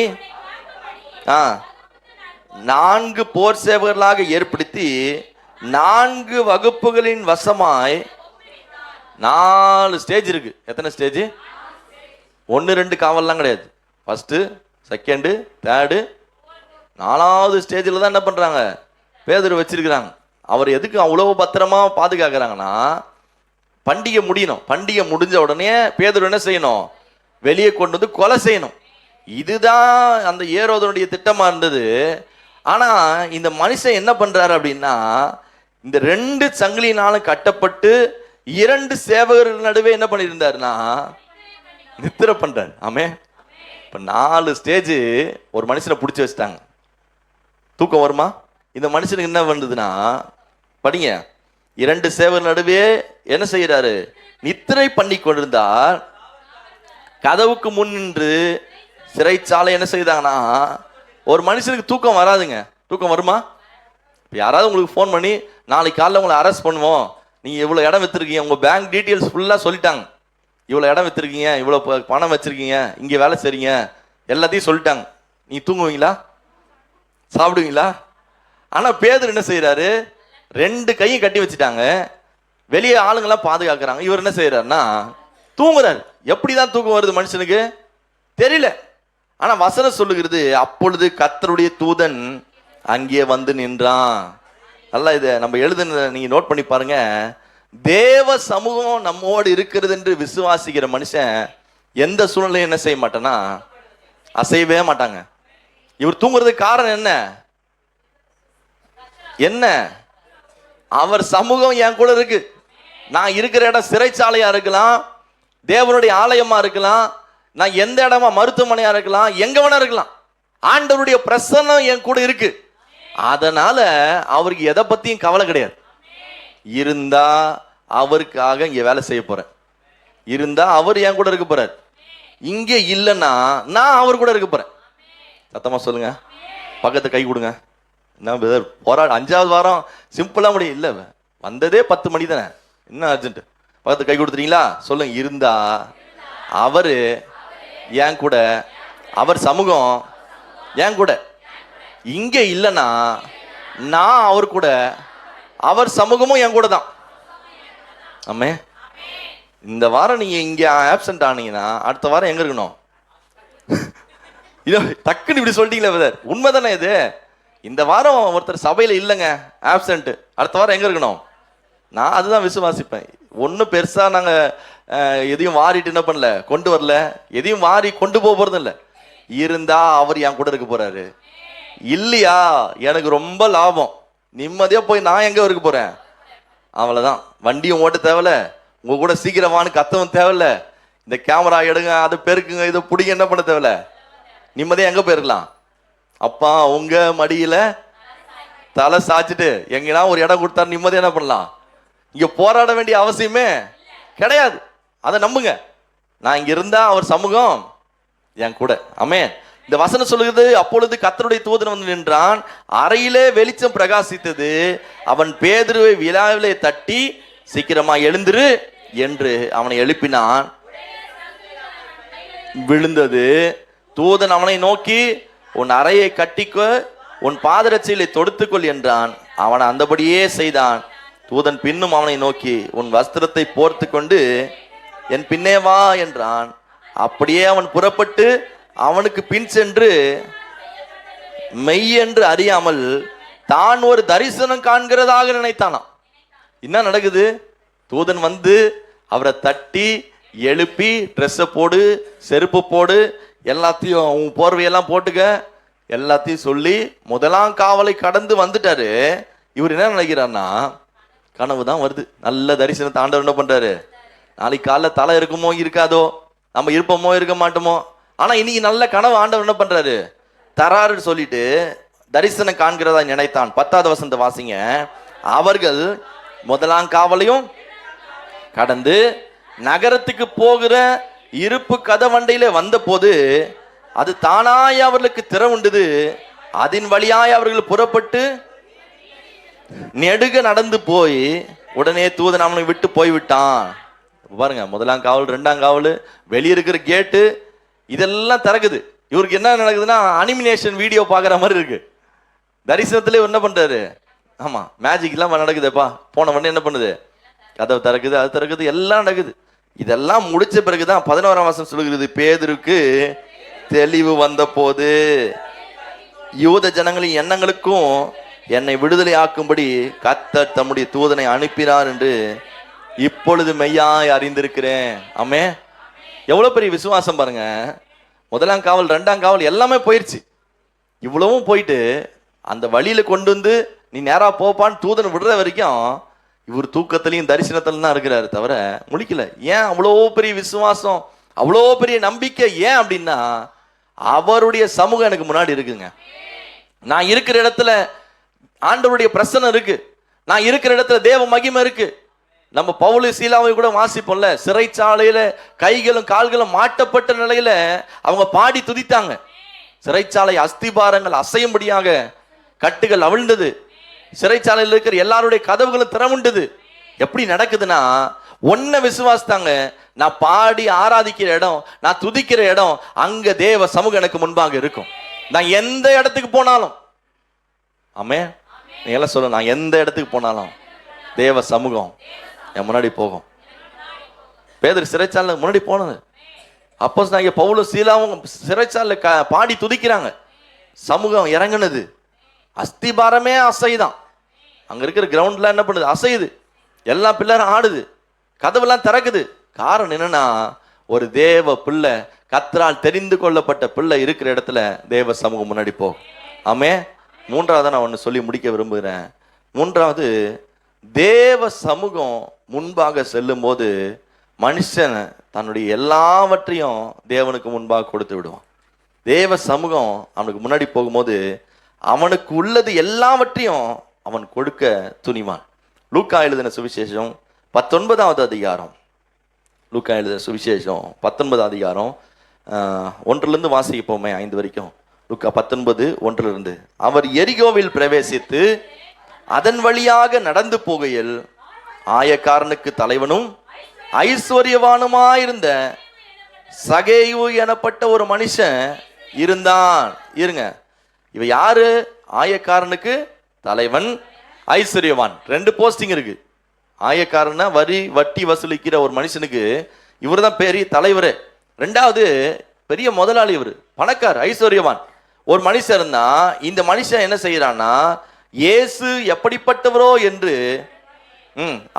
Speaker 1: 4 போர் சேவகர்களாக ஏற்படுத்தி 4 வகுப்புகளின் வசமாய் 4 ஸ்டேஜ் இருக்கு. எத்தனை ஸ்டேஜ்? 1 2 காவல்லாம் கிடையாது. ஃபர்ஸ்ட், செகண்ட், தேர்டு, 4வது ஸ்டேஜில் தான் என்ன பண்றாங்க? பேதுரு வச்சிருக்கிறாங்க. அவர் எதுக்கு அவ்வளவு பத்திரமா பாதுகாக்கிறாங்கன்னா, பண்டிகை முடியணும். பண்டிகை முடிஞ்ச உடனே பேதுரு என்ன செய்யணும்? வெளியே கொண்டு வந்து கொலை செய்யணும். இதுதான் அந்த ஏரோதனுடைய திட்டமா இருந்தது. ஆனா இந்த மனுஷன் என்ன பண்றாரு அப்படின்னா, இந்த 2 சங்கிலினாலும் கட்டப்பட்டு 2 சேவகர்கள் நடுவே என்ன பண்ணியிருந்தாருன்னா நித்திரை பண்றாரு. ஆமே. இப்ப 4 ஸ்டேஜ் ஒரு மனுஷனை பிடிச்சி வச்சுட்டாங்க. தூக்கம் வருமா? இந்த மனுஷனுக்கு என்ன பண்ணுதுன்னா, படிங்க, 2 சேவகர் நடுவே என்ன செய்யறாரு? நித்திரை பண்ணி கொண்டிருந்தார். கதவுக்கு முன் நின்று சிறைச்சாலை என்ன செய்தாங்கன்னா, ஒரு மனுஷனுக்கு தூக்கம் வராதுங்க. தூக்கம் வருமா? யாராவது உங்களுக்கு ஃபோன் பண்ணி நாளைக்கு காலையில் உங்களை அரெஸ்ட் பண்ணுவோம், நீங்கள் இவ்வளோ இடம் விற்றுருக்கீங்க, உங்கள் பேங்க் டீட்டெயில்ஸ் ஃபுல்லாக சொல்லிட்டாங்க, இவ்வளோ இடம் விற்றுருக்கீங்க, இவ்வளோ பணம் வச்சுருக்கீங்க, இங்கே வேலை செய்றீங்க, எல்லாத்தையும் சொல்லிட்டாங்க. நீ தூங்குவீங்களா? சாப்பிடுவீங்களா? ஆனால் பேதுரு என்ன செய்கிறாரு? 2 கையும் கட்டி வச்சுட்டாங்க. வெளியே ஆளுங்கெல்லாம் பாதுகாக்கிறாங்க. இவர் என்ன செய்கிறாருன்னா தூங்குறாரு. எப்படி தான் தூக்கம் வருது மனுஷனுக்கு தெரியல. ஆனா வசனம் சொல்லுகிறது, அப்பொழுது கர்த்தருடைய தூதன் அங்கே வந்து நின்றான். நல்லா இதை நம்ம எழுதுன நீங்க நோட் பண்ணி பாருங்க. தேவ சமூகம் நம்மோடு இருக்கிறது என்று விசுவாசிக்கிற மனுஷன் எந்த சூழ்நிலையும் என்ன செய்ய மாட்டானா, அசையவே மாட்டாங்க. இவர் தூங்குறதுக்கு காரணம் என்ன? என்ன? அவர் சமூகம் என் கூட இருக்கு. நான் இருக்கிற இடம் சிறைச்சாலையா இருக்கலாம், தேவனுடைய ஆலயமா இருக்கலாம், நான் எந்த இடமா மருத்துவமனையா இருக்கலாம், எங்க வேணா இருக்கலாம். ஆண்டவருடைய பிரசன்னம் என் கூட இருக்கு. அதனால அவருக்கு எதை பத்தியும் கவலை கிடையாது. இருந்தா அவருக்காக இங்க வேலை செய்ய போறேன், இருந்தா அவர் என் கூட இருக்க போறார். இங்க இல்லைன்னா நான் அவர் கூட இருக்க போறேன். சத்தமா சொல்லுங்க. பக்கத்து கை கொடுங்க. என்ன போராட 5வது வாரம் சிம்பிளா முடியும் இல்ல, வந்ததே 10 மணி தானே, என்ன அர்ஜென்ட்? பக்கத்து கை கொடுத்துறீங்களா? சொல்லுங்க. இருந்தா அவரு என் கூட, அவர் சமூகம் என் கூட. இங்க இல்லைன்னா நான் அவர் கூட, அவர் சமூகமும் என் கூட தான். ஆமே. இந்த வாரம் நீங்க இங்க ஆப்சென்ட் ஆனீங்கன்னா அடுத்த வாரம் எங்க இருக்கணும்? டக்குன்னு இப்படி சொல்லிட்டீங்களே, உண்மைதானே இது? இந்த வாரம் ஒருத்தர் சபையில இல்லைங்க, ஆப்சென்ட், அடுத்த வாரம் எங்க இருக்கணும்? நான் அதுதான் விசுவாசிப்பேன். ஒன்றும் பெருசா நாங்க எதையும் வாரிட்டு என்ன பண்ணல, கொண்டு வரல, எதையும் வாரி கொண்டு போறது இல்லை. இருந்தா அவர் என் கூட இருக்க போறாரு. இல்லையா எனக்கு ரொம்ப லாபம், நிம்மதியா போய் நான் எங்க இருக்க போறேன்? அவ்வளவுதான். வண்டியும் ஓட்ட தேவையில்ல, உங்க கூட சீக்கிரமானு கத்தவும் தேவையில்ல, இந்த கேமரா எடுங்க, அதை பெருக்குங்க, இதை பிடிங்க, என்ன பண்ண தேவையில்ல, நிம்மதியா எங்க போயிருக்கலாம்? அப்பா உங்க மடியில தலை சாய்ச்சிட்டு எங்கன்னா ஒரு இடம் கொடுத்தாரு, நிம்மதியா என்ன பண்ணலாம்? இங்க போராட வேண்டிய அவசியமே கிடையாது. அதை நம்புங்க. நான் இங்க இருந்தா அவர் சமூகம் என் கூட. ஆமென். இந்த வசனம் சொல்லுகிறது, அப்பொழுது கர்த்தருடைய தூதன் வந்து நின்றான், அறையிலே வெளிச்சம் பிரகாசித்தது, அவன் பேதுருவை விழாவிலே தட்டி சீக்கிரமா எழுந்திரு என்று அவனை எழுப்பினான். விழுந்தது. தூதன் அவனை நோக்கி, உன் அறையை கட்டிக்கோ, உன் பாதரட்சையிலே தொடுத்துக்கொள் என்றான். அவன் அந்தபடியே செய்தான். தூதன் பின்னும் அவனை நோக்கி, உன் வஸ்திரத்தை போர்த்து கொண்டு என் பின்னே வா என்றான். அப்படியே அவன் புறப்பட்டு அவனுக்கு பின் சென்று மெய்யென்று அறியாமல் தான் ஒரு தரிசனம் காண்கிறதாக நினைத்தானாம். என்ன நடக்குது? தூதன் வந்து அவரை தட்டி எழுப்பி, ட்ரெஸ்ஸை போடு, செருப்பு போடு, எல்லாத்தையும் உன் போர்வையெல்லாம் போட்டுக்க, எல்லாத்தையும் சொல்லி முதலாம் காவலை கடந்து வந்துட்டாரு. இவர் என்ன நினைக்கிறார்னா, கனவு தான் வருது, நல்ல தரிசனத்தை ஆண்டவர் என்ன பண்றாரு, நாளைக்கு காலைல தலை இருக்குமோ இருக்காதோ, நம்ம இருப்போமோ இருக்க மாட்டோமோ, ஆனா இன்னைக்கு நல்ல கனவு ஆண்டவர் என்ன பண்றாரு தராருன்னு சொல்லிட்டு தரிசனம் காண்கிறதா நினைத்தான். 10வது வசனத்தை வாசிங்க. அவர்கள் முதலாம் காவலையும் கடந்து நகரத்துக்கு போகிற இருப்பு கதவண்டையில வந்த போது அது தானாய் அவர்களுக்கு திறவுண்டது. அதன் வழியாய் அவர்கள் புறப்பட்டு நெடுக நடந்து போய் உடனே தூதன் அவனை விட்டு போய்விட்டான். பாருங்க, முதலாம் காவல், 2ஆம் காவல், வெளியே இருக்கிற கேட்டு இதெல்லாம் திறக்குது. இவருக்கு என்ன நடக்குதுன்னா, அனிமினேஷன் வீடியோ பார்க்குற மாதிரி இருக்கு. தரிசனத்திலே என்ன பண்றாரு, ஆமா மேஜிக் எல்லாம் நடக்குதுப்பா. போன உடனே என்ன பண்ணுது, கதவு திறக்குது, அது திறக்குது, எல்லாம் நடக்குது. இதெல்லாம் முடிச்ச பிறகுதான் 11ஆம் வசனம் சொல்லுகிறது, பேதுருக்கு தெளிவு வந்த போது யூத ஜனங்களின் எண்ணங்களுக்கும் என்னை விடுதலை ஆக்கும்படி கர்த்தர் தம்முடைய தூதனை அனுப்பினார் என்று இப்பொழுது மெய்யாய் அறிந்திருக்கிறேன். ஆமே, எவ்வளவு பெரிய விசுவாசம் பாருங்க. முதலாம் காவல், 2ஆம் காவல் எல்லாமே போயிடுச்சு. இவ்வளவும் போயிட்டு அந்த வழியில கொண்டு வந்து நீ நேரா போப்பான்னு தூதன் விடுற வரைக்கும் இவர் தூக்கத்திலையும் தரிசனத்திலும் தான் இருக்கிறாரு, தவிர முழிக்கல. ஏன் அவ்வளோ பெரிய விசுவாசம், அவ்வளோ பெரிய நம்பிக்கை? ஏன் அப்படின்னா, அவருடைய சமூகம் எனக்கு முன்னாடி இருக்குங்க. நான் இருக்கிற இடத்துல ஆண்டவருடைய பிரசன்னம் இருக்கு. நான் இருக்கிற இடத்துல தேவ மகிமை இருக்கு. நம்ம பவுல் சீலாவை கூட வாசிப்போம்ல, சிறைச்சாலையில கைகளும் கால்களும் மாட்டப்பட்ட நிலையில அவங்க பாடி துதித்தாங்க. சிறைச்சாலை அஸ்திபாரங்கள் அசையும்படியாக கட்டுகள் அவிழ்ந்தது. சிறைச்சாலையில் இருக்கிற எல்லாருடைய கதவுகளும் திறவுண்டது. எப்படி நடக்குதுன்னா, ஒன்ன விசுவாசித்தாங்க. நான் பாடி ஆராதிக்கிற இடம், நான் துதிக்கிற இடம், அங்க தேவ சமூகம் எனக்கு முன்பாக இருக்கும். நான் எந்த இடத்துக்கு போனாலும், ஆமே, நீ எல்லாம் சொல்ல, நான் எந்த இடத்துக்கு போனாலும் தேவ சமூகம் என் முன்னாடி போகும். பேதுரு சிறைச்சாலை முன்னாடி போனது. அப்போ நான் பவுலும் சீலாவும் சிறைச்சாலை பாடி துதிக்கிறாங்க. சமூகம் இறங்குனது. அஸ்திபாரமே அசைதான். அங்க இருக்கிற கிரவுண்ட்ல என்ன பண்ணுது, அசையுது. எல்லா பிள்ளைரும் ஆடுது, கதவெல்லாம் திறக்குது. காரணம் என்னன்னா, ஒரு தேவ பிள்ளை, கர்த்தரால் தெரிந்து கொள்ளப்பட்ட பிள்ளை இருக்கிற இடத்துல தேவ சமூகம் முன்னாடி போகும். ஆமே. 3வது நான் ஒன்று சொல்லி முடிக்க விரும்புகிறேன். 3வது, தேவ சமூகம் முன்பாக செல்லும் போது மனுஷன் தன்னுடைய எல்லாவற்றையும் தேவனுக்கு முன்பாக கொடுத்து விடுவான். தேவ சமூகம் அவனுக்கு முன்னாடி போகும்போது அவனுக்கு உள்ளது எல்லாவற்றையும் அவன் கொடுக்க துணிவான். லூக்கா எழுதின சுவிசேஷம் 19வது அதிகாரம், லூக்கா எழுதின சுவிசேஷம் 19வது அதிகாரம் 1லிருந்து வாசிப்போமே 5 வரைக்கும். லூக்கா 19:1. அவர் எரிகோவில் பிரவேசித்து அதன் வழியாக நடந்து போகையில் ஆயக்காரனுக்கு தலைவனும் ஐஸ்வர்யவானுமாயிருந்த சகேயு எனப்பட்ட ஒரு மனுஷன் இருந்தான். இருங்க, இவ யாரு? ஆயக்காரனுக்கு தலைவன், ஐஸ்வர்யவான். 2 போஸ்டிங் இருக்கு. ஆயக்காரனா வரி வட்டி வசூலிக்கிற ஒரு மனுஷனுக்கு இவர் தான் பெரிய தலைவர். 2வது பெரிய முதலாளி, இவர் பணக்கார், ஐஸ்வர்யவான் ஒரு மனுஷன் இருந்தா. இந்த மனுஷன் என்ன செய்யறான்னா, இயேசு எப்படிப்பட்டவரோ என்று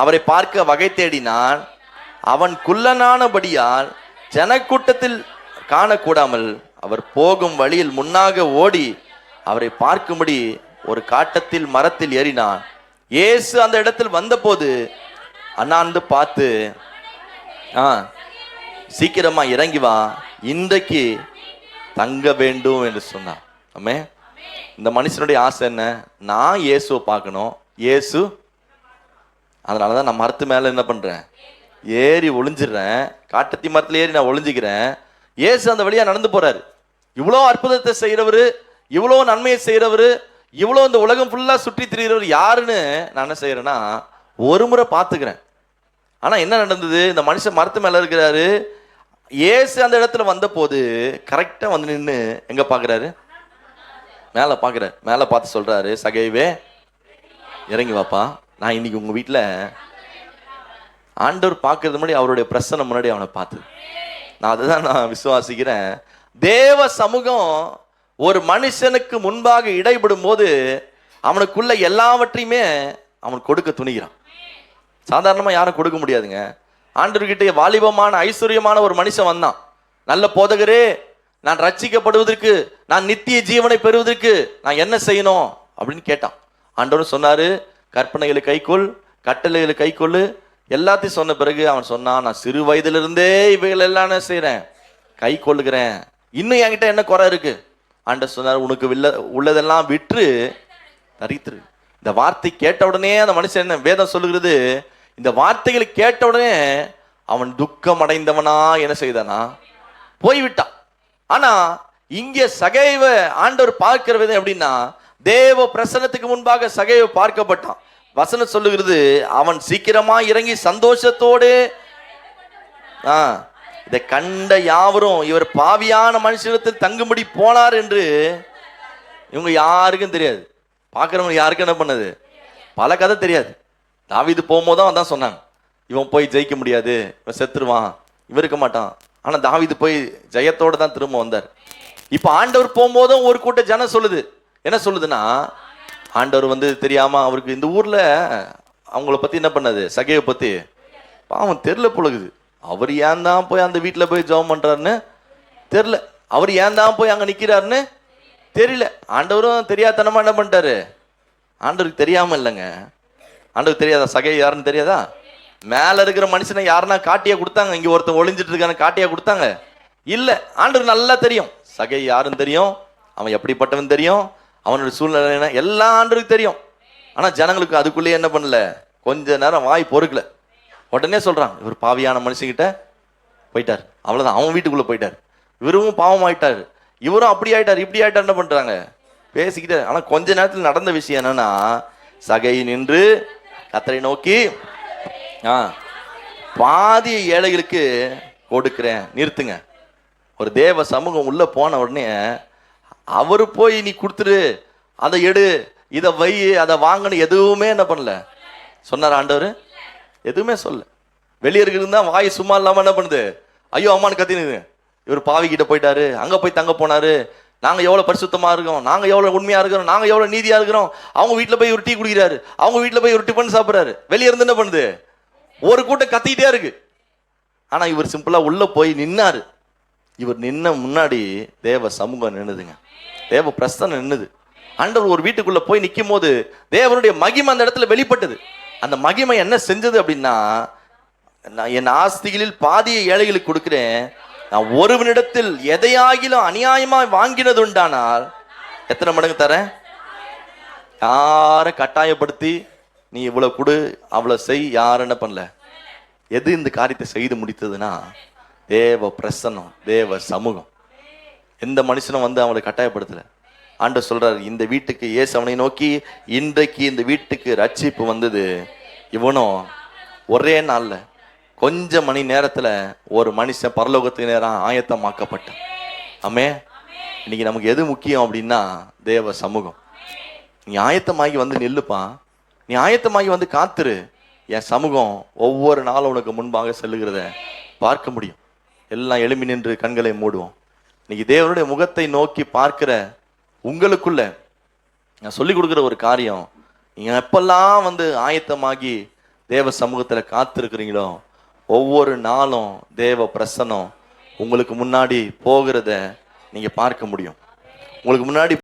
Speaker 1: அவரை பார்க்க வகை தேடினான். அவன் குள்ளனானபடியால் ஜனக்கூட்டத்தில் காணக்கூடாமல் அவர் போகும் வழியில் முன்னாக ஓடி அவரை பார்க்கும்படி ஒரு காட்டத்தில் மரத்தில் ஏறினான். இயேசு அந்த இடத்தில் வந்தபோது அண்ணாந்து பார்த்து, சீக்கிரமா இறங்கி வா, இன்றைக்கு தங்க வேண்டும் என்று சொன்னான். ஆமே. இந்த மனுஷனுடைய ஆசை என்ன? நான் இயேசுவை பார்க்கணும். இயேசு, அதனாலதான் நான் மரத்து மேல என்ன பண்றேன், ஏறி ஒளிஞ்சிடுறேன். காட்டத்தி மரத்துல ஏறி நான் ஒளிஞ்சுக்கிறேன். இயேசு அந்த வழியா நடந்து போறாரு. இவ்வளோ அற்புதத்தை செய்யறவரு, இவ்வளோ நன்மையை செய்யறவரு, இவ்வளோ இந்த உலகம் ஃபுல்லா சுற்றி திரிகிறவர் யாருன்னு நான் என்ன செய்யறேன்னா, ஒரு முறை பார்த்துக்கிறேன். ஆனா என்ன நடந்தது? இந்த மனுஷன் மரத்து மேல இருக்கிறாரு. இயேசு அந்த இடத்துல வந்த போது கரெக்டா வந்து நின்று எங்க பாக்குறாரு, மேலே பார்க்குறாரு. மேலே பார்த்து சொல்றாரு, சகைவே இறங்கி வாப்பா, நான் இன்னைக்கு உங்க வீட்டில் ஆண்டவர் பார்க்கறது முன்னாடி அவருடைய பிரசன்னம் முன்னாடி அவனை பார்த்தது. நான் அதுதான் நான் விசுவாசிக்கிறேன். தேவ சமூகம் ஒரு மனுஷனுக்கு முன்பாக இடைபடும் போது அவனுக்குள்ள எல்லாவற்றையுமே அவன் கொடுக்க துணிகிறான். சாதாரணமாக யாரும் கொடுக்க முடியாதுங்க. ஆண்டவர்கிட்ட வாலிபமான ஐஸ்வர்யமான ஒரு மனுஷன் வந்தான். நல்ல போதகரே, நான் ரட்சிக்கப்படுவதற்கு, நான் நித்திய ஜீவனை பெறுவதற்கு நான் என்ன செய்யணும் அப்படின்னு கேட்டான். ஆண்டவர் சொன்னாரு, கற்பனைகளை கைக்கொள், கட்டளைகளை கைக்கொள்ளு, எல்லாத்தையும் சொன்ன பிறகு அவன் சொன்னான், நான் சிறு வயதிலிருந்தே இவைகள் எல்லாம் என்ன செய்யறேன், கை கொள்ளுகிறேன். இன்னும் என்கிட்ட என்ன குறை இருக்கு? ஆண்டவர் சொன்னார், உனக்கு உள்ளதெல்லாம் விற்று தரித்திரு. இந்த வார்த்தை கேட்ட உடனே அந்த மனுஷன் என்ன வேதம் சொல்லுகிறது, இந்த வார்த்தைகளை கேட்ட உடனே அவன் துக்கம் அடைந்தவனா என்ன செய்தானா, போய்விட்டான். ஆனா இங்கே சகைவ ஆண்டவர் பார்க்கிற விதம் எப்படின்னா, தேவ பிரசன்னத்துக்கு முன்பாக சகைவ பார்க்கப்பட்டான். வசனம் சொல்லுகிறது, அவன் சீக்கிரமா இறங்கி சந்தோஷத்தோடு இதை கண்ட யாவரும் இவர் பாவியான மனுஷனத்தில் தங்கும்படி போனார் என்று. இவங்க யாருக்கும் தெரியாது, பார்க்குறவங்க யாருக்கும் என்ன பண்ணது, பல கதை தெரியாது. தாவீது போகும்போதுதான் அதான் சொன்னாங்க, இவன் போய் ஜெயிக்க முடியாது, இவன் செத்துருவான், இவன் இருக்க மாட்டான். ஆனா தாவீது போய் ஜெயத்தோடு தான் திரும்ப வந்தார். இப்ப ஆண்டவர் போகும்போதும் ஒரு கூட்ட ஜனம் சொல்லுது, என்ன சொல்லுதுன்னா, ஆண்டவர் தெரியாம அவருக்கு இந்த ஊர்ல அவங்கள பத்தி என்ன பண்ணது, சகையை பத்தி பாவம் தெரியல பொழுகுது. அவர் ஏன் தான் போய் அந்த வீட்டுல போய் ஜெபம் பண்றாருன்னு தெரியல, அவர் ஏன் தான் போய் அங்க நிக்கிறாருன்னு தெரியல. ஆண்டவரும் தெரியாதனமா என்ன பண்ணிட்டாரு, ஆண்டவருக்கு தெரியாம இல்லைங்க, ஆண்டவருக்கு தெரியாதா சகை யாருன்னு தெரியாதா? மேல இருக்கிற மனுஷனை யாருன்னா காட்டியா கொடுத்தாங்க, இங்க ஒருத்தன் ஒளிஞ்சிட்டு இருக்கான காட்டியா கொடுத்தாங்க? இல்ல, ஆண்டவருக்கு நல்லா தெரியும் சகை யாருன்னு தெரியும், அவன் எப்படிப்பட்டவன் தெரியும், அவனுடைய சூழ்நிலை எல்லாம் ஆண்டவருக்கு தெரியும். ஆனா ஜனங்களுக்கு அதுக்குள்ளேயே என்ன பண்ணல, கொஞ்ச நேரம் வாய் பொறுக்கல, உடனே சொல்றான், இவர் பாவியான மனுஷங்கிட்ட போயிட்டார், அவ்வளவுதான், அவன் வீட்டுக்குள்ள போயிட்டார், இவரும் பாவம் ஆயிட்டாரு, இவரும் அப்படி ஆயிட்டார் இப்படி ஆயிட்டார், என்ன பண்றாங்க பேசிக்கிட்டு. ஆனா கொஞ்ச நேரத்தில் நடந்த விஷயம் என்னன்னா, சகை நின்று கர்த்தரை நோக்கி பாதி ஏழைகளுக்கு கொடுக்கிறேன். நிறுத்துங்க. ஒரு தேவ சமூகம் உள்ள போன உடனே அவரு போய் நீ கொடுத்துரு, அதை எடு, இதை வை, அதை வாங்கன்னு எதுவுமே என்ன பண்ணல சொன்னார் ஆண்டவர், எதுவுமே சொல்ல. வெளியே இருக்கிறது தான் வாய் சும்மா இல்லாம என்ன பண்ணுது, ஐயோ அம்மானு கத்தினுது, இவர் பாவி கிட்ட போயிட்டாரு, அங்க போய் தங்க போனாரு, நாங்க எவ்வளவு பரிசுத்தமா இருக்கோம், நாங்க எவ்வளவு உண்மையா இருக்கிறோம், நாங்க எவ்வளவு நீதியா இருக்கிறோம், அவங்க வீட்டுல போய் ஒரு டீ குடிக்கிறாரு, அவங்க வீட்டுல போய் ஒரு டிஃபன் சாப்பிடுறாரு, வெளியே இருந்து என்ன பண்ணுது, ஒரு கூட்டம் கத்திக்கிட்டே இருக்கு. ஆனா இவர் சிம்பிளா உள்ள போய் நின்னாரு. இவர் நின்ன முன்னாடி தேவ சமூகம் நின்னுதுங்க, தேவ பிரசன்னம் நின்னுது. ஆண்டவர் ஒரு வீட்டுக்குள்ள போய் நிற்கும் போது தேவனுடைய மகிமை அந்த இடத்துல வெளிப்பட்டது. அந்த மகிமை என்ன செஞ்சது அப்படின்னா, நான் என் ஆஸ்திகளில் பாதியை ஏழைகளுக்கு கொடுக்கிறேன், நான் ஒருவனிடத்தில் எதையாகிலும் அநியாயமாய் வாங்கினது உண்டானால் எத்தனை மடங்கு தரேன். யாரை கட்டாயப்படுத்தி நீ இவ்வளவு கொடு அவ்வளவு செய் யாரும் என்ன பண்ணல. எது இந்த காரியத்தை செய்து முடித்ததுன்னா, தேவ பிரசன்னம், தேவ சமூகம். எந்த மனுஷனும் அவனை கட்டாயப்படுத்தல. ஆண்டவர் சொல்றாரு, இந்த வீட்டுக்கு இயேசு அவனை நோக்கி, இன்றைக்கு இந்த வீட்டுக்கு ரட்சிப்பு வந்தது. இவனும் ஒரே நாள்ல கொஞ்ச மணி நேரத்துல ஒரு மனுஷன் பரலோகத்துக்கு நேரம் ஆயத்தமாக்கப்பட்டான். ஆமே. இன்னைக்கு நமக்கு எது முக்கியம் அப்படின்னா, தேவ சமூகம். நீ ஆயத்தமாகி நில்லுப்பா, நீ ஆயத்தமாகி காத்துரு. என் சமூகம் ஒவ்வொரு நாளும் உனக்கு முன்பாக செல்லுகிறத பார்க்க முடியும். எல்லாம் எழும்பி நின்று கண்களை மூடுவோம். இன்னைக்கு தேவனுடைய முகத்தை நோக்கி பார்க்கிற உங்களுக்குள்ள நான் சொல்லிக் கொடுக்குற ஒரு காரியம், நீங்க எப்பெல்லாம் ஆயத்தமாகி தேவ சமூகத்துல காத்திருக்கிறீங்களோ, ஒவ்வொரு நாளும் தேவ பிரசன்னம் உங்களுக்கு முன்னாடி போகிறத நீங்க பார்க்க முடியும். உங்களுக்கு முன்னாடி